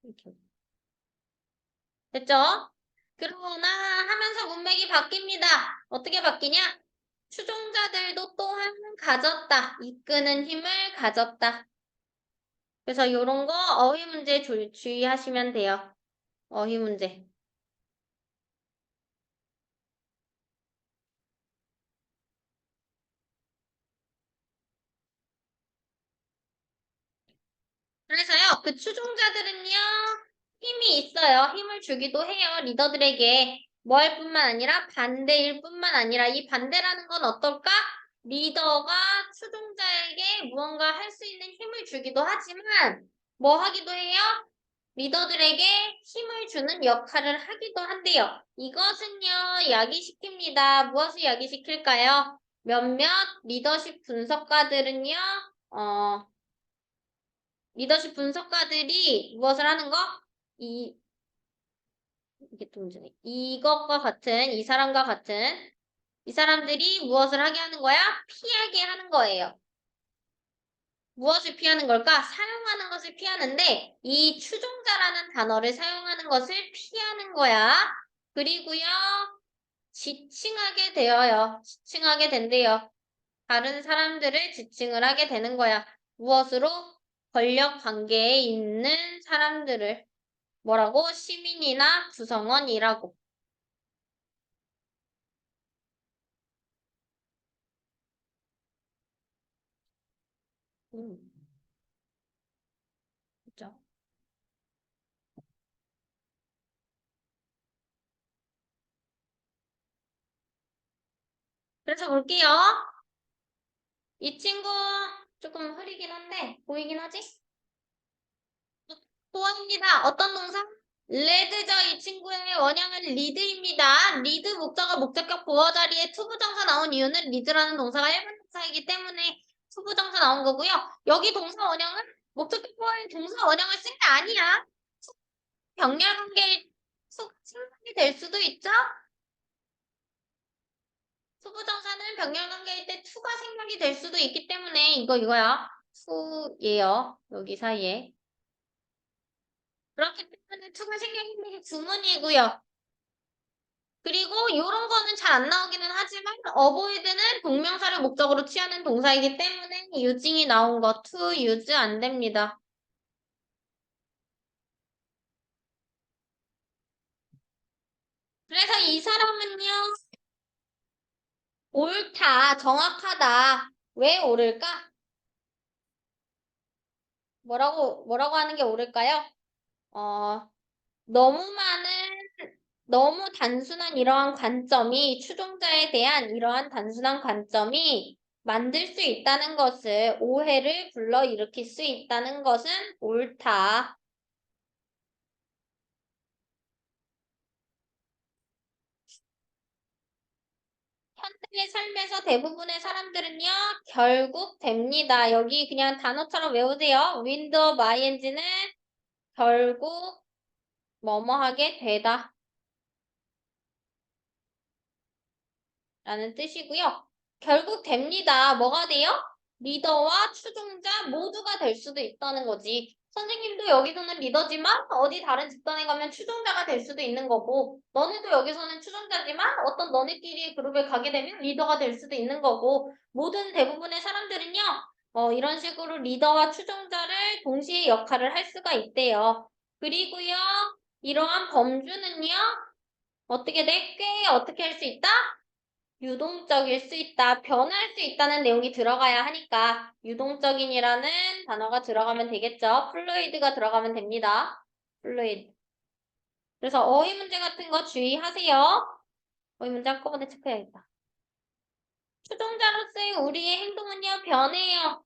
이렇게. 됐죠? 그러나 하면서 문맥이 바뀝니다. 어떻게 바뀌냐? 추종자들도 또한 가졌다. 이끄는 힘을 가졌다. 그래서 이런 거 어휘 문제 주의하시면 돼요. 어휘 문제. 그래서요, 그 추종자들은요, 힘이 있어요. 힘을 주기도 해요. 리더들에게. 뭐 할 뿐만 아니라 반대일 뿐만 아니라 이 반대라는 건 어떨까? 리더가 추종자에게 무언가 할 수 있는 힘을 주기도 하지만 뭐 하기도 해요? 리더들에게 힘을 주는 역할을 하기도 한대요. 이것은요, 야기시킵니다. 무엇을 야기시킬까요? 몇몇 리더십 분석가들은요, 어, 리더십 분석가들이 무엇을 하는 거? 이, 이게 또 문제네. 이 사람과 같은, 이 사람들이 무엇을 하게 하는 거야? 피하게 하는 거예요. 무엇을 피하는 걸까? 사용하는 것을 피하는데, 이 추종자라는 단어를 사용하는 것을 피하는 거야. 그리고요, 지칭하게 되어요. 지칭하게 된대요. 다른 사람들을 지칭을 하게 되는 거야. 무엇으로? 권력 관계에 있는 사람들을. 뭐라고? 시민이나 구성원이라고. 음, 그죠? 그래서 볼게요. 이 친구 조금 흐리긴 한데 보이긴 하지? 또합니다. 어떤 동사? 레드죠. 이 친구의 원형은 리드입니다. 리드 목적어 목적격 보어 자리에 투부정사 나온 이유는 리드라는 동사가 일반 동사이기 때문에 투부정사 나온 거고요. 여기 동사 원형은 목적격 보어의 동사 원형을 쓴 게 아니야. 병렬 관계의 생각이 될 수도 있죠. 투부정사는 병렬 관계일 때 투가 생략이 될 수도 있기 때문에 이거야. 투예요. 여기 사이에. 그렇기 때문에 투가 생략인 게 구문이고요. 그리고 이런 거는 잘 안 나오기는 하지만 어보이드는 동명사를 목적으로 취하는 동사이기 때문에 유징이 나온 거 to use 안 됩니다. 그래서 이 사람은요. 옳다, 정확하다. 왜 옳을까? 뭐라고 하는 게 옳을까요? 어, 너무 많은, 너무 단순한 이러한 관점이, 추종자에 대한 이러한 단순한 관점이 만들 수 있다는 것을, 오해를 불러일으킬 수 있다는 것은 옳다. 의 삶에서 대부분의 사람들은요, 결국 됩니다. 여기 그냥 단어처럼 외우세요. wind of ing는 결국 뭐뭐 하게 되다 라는 뜻이고요. 결국 됩니다. 뭐가 돼요? 리더와 추종자 모두가 될 수도 있다는 거지. 선생님도 여기서는 리더지만 어디 다른 집단에 가면 추종자가 될 수도 있는 거고, 너네도 여기서는 추종자지만 어떤 너네끼리의 그룹에 가게 되면 리더가 될 수도 있는 거고, 모든 대부분의 사람들은요, 이런 식으로 리더와 추종자를 동시에 역할을 할 수가 있대요. 그리고요, 이러한 범주는요, 어떻게 돼? 꽤 어떻게 할 수 있다? 유동적일 수 있다, 변할 수 있다는 내용이 들어가야 하니까 유동적인이라는 단어가 들어가면 되겠죠. 플루이드가 들어가면 됩니다. 플루이드. 그래서 어휘 문제 같은 거 주의하세요. 어휘 문제 한꺼번에 체크해야겠다. 추종자로서의 우리의 행동은요, 변해요.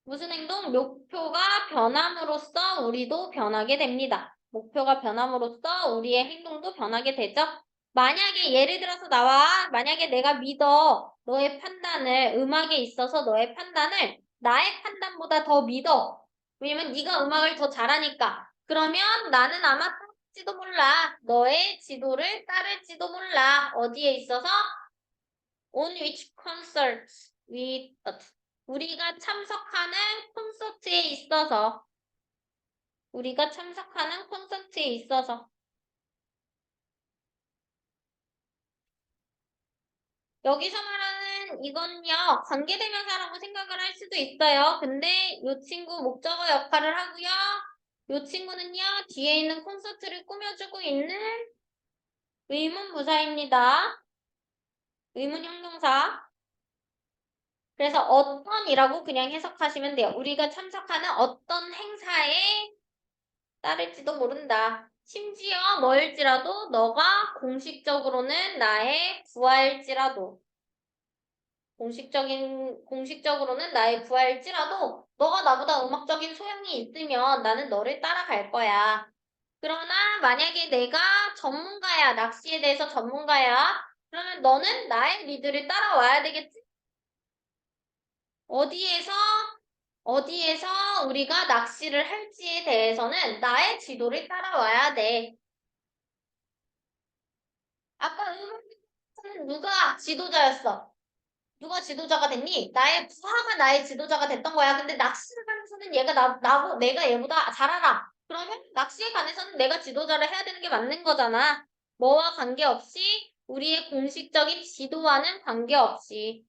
무슨 행동? 목표가 변함으로써 우리도 변하게 됩니다. 목표가 변함으로써 우리의 행동도 변하게 되죠. 만약에 예를 들어서 만약에 내가 믿어. 너의 판단을, 음악에 있어서 너의 판단을 나의 판단보다 더 믿어. 왜냐면 네가 음악을 더 잘하니까. 그러면 나는 아마 따를지도 몰라. 너의 지도를 따를지도 몰라. 어디에 있어서? On which concert we 우리가 참석하는 콘서트에 있어서 우리가 참석하는 콘서트에 있어서 여기서 말하는 이건요, 관계대명사라고 생각을 할 수도 있어요. 근데 이 친구 목적어 역할을 하고요. 이 친구는요, 뒤에 있는 콘서트를 꾸며주고 있는 의문부사입니다. 의문형용사. 그래서 어떤이라고 그냥 해석하시면 돼요. 우리가 참석하는 어떤 행사에 따를지도 모른다. 심지어 뭐일지라도 너가 공식적으로는 나의 부하일지라도 공식적으로는 나의 부하일지라도 너가 나보다 음악적인 소양이 있으면 나는 너를 따라갈 거야. 그러나 만약에 내가 전문가야, 낚시에 대해서 전문가야, 그러면 너는 나의 리드를 따라와야 되겠지? 어디에서 어디에서 우리가 낚시를 할지에 대해서는 나의 지도를 따라와야 돼. 아까 음악에서는 누가 지도자였어? 누가 지도자가 됐니? 나의 부하가 나의 지도자가 됐던 거야. 근데 낚시에 관해서는 얘가 내가 얘보다 잘 알아. 그러면 낚시에 관해서는 내가 지도자를 해야 되는 게 맞는 거잖아. 뭐와 관계없이 우리의 공식적인 지도와는 관계없이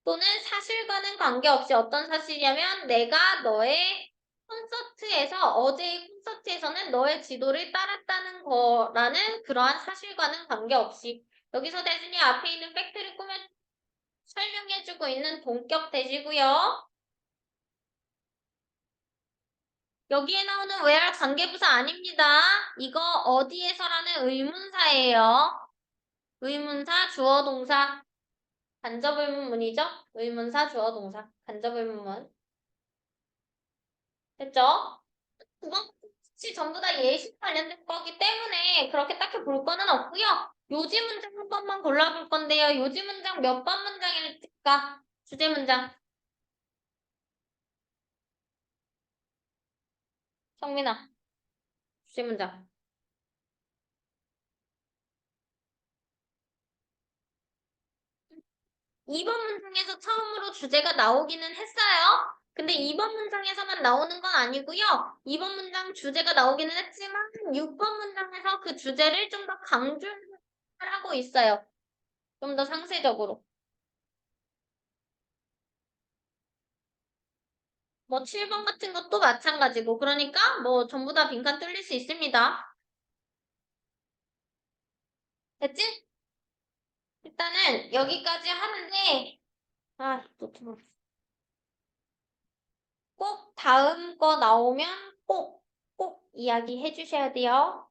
또는 사실과는 관계없이 어떤 사실이냐면 내가 너의 어제의 콘서트에서는 너의 지도를 따랐다는 거라는 그러한 사실과는 관계없이 여기서 대신에 앞에 있는 팩트를 꾸며 설명해주고 있는 동격 대시고요. 여기에 나오는 where 관계부사 아닙니다. 이거 어디에서라는 의문사예요. 의문사, 주어, 동사. 간접의문문이죠? 의문사, 주어, 동사. 간접의문문. 됐죠? 그건 혹시 전부 다 예시 관련된 거기 때문에 그렇게 딱히 볼 거는 없고요. 요지 문장 한 번만 골라볼 건데요. 요지 문장 몇 번 문장일까? 주제 문장. 성민아, 주제 문장. 2번 문장에서 처음으로 주제가 나오기는 했어요. 근데 2번 문장에서만 나오는 건 아니고요. 2번 문장 주제가 나오기는 했지만 6번 문장에서 그 주제를 좀 더 강조를 하고 있어요. 좀 더 상세적으로. 뭐 7번 같은 것도 마찬가지고 그러니까 뭐 전부 다 빈칸 뚫릴 수 있습니다. 됐지? 일단은 여기까지 하는데 노트북. 꼭 다음 거 나오면 꼭 이야기해 주셔야 돼요.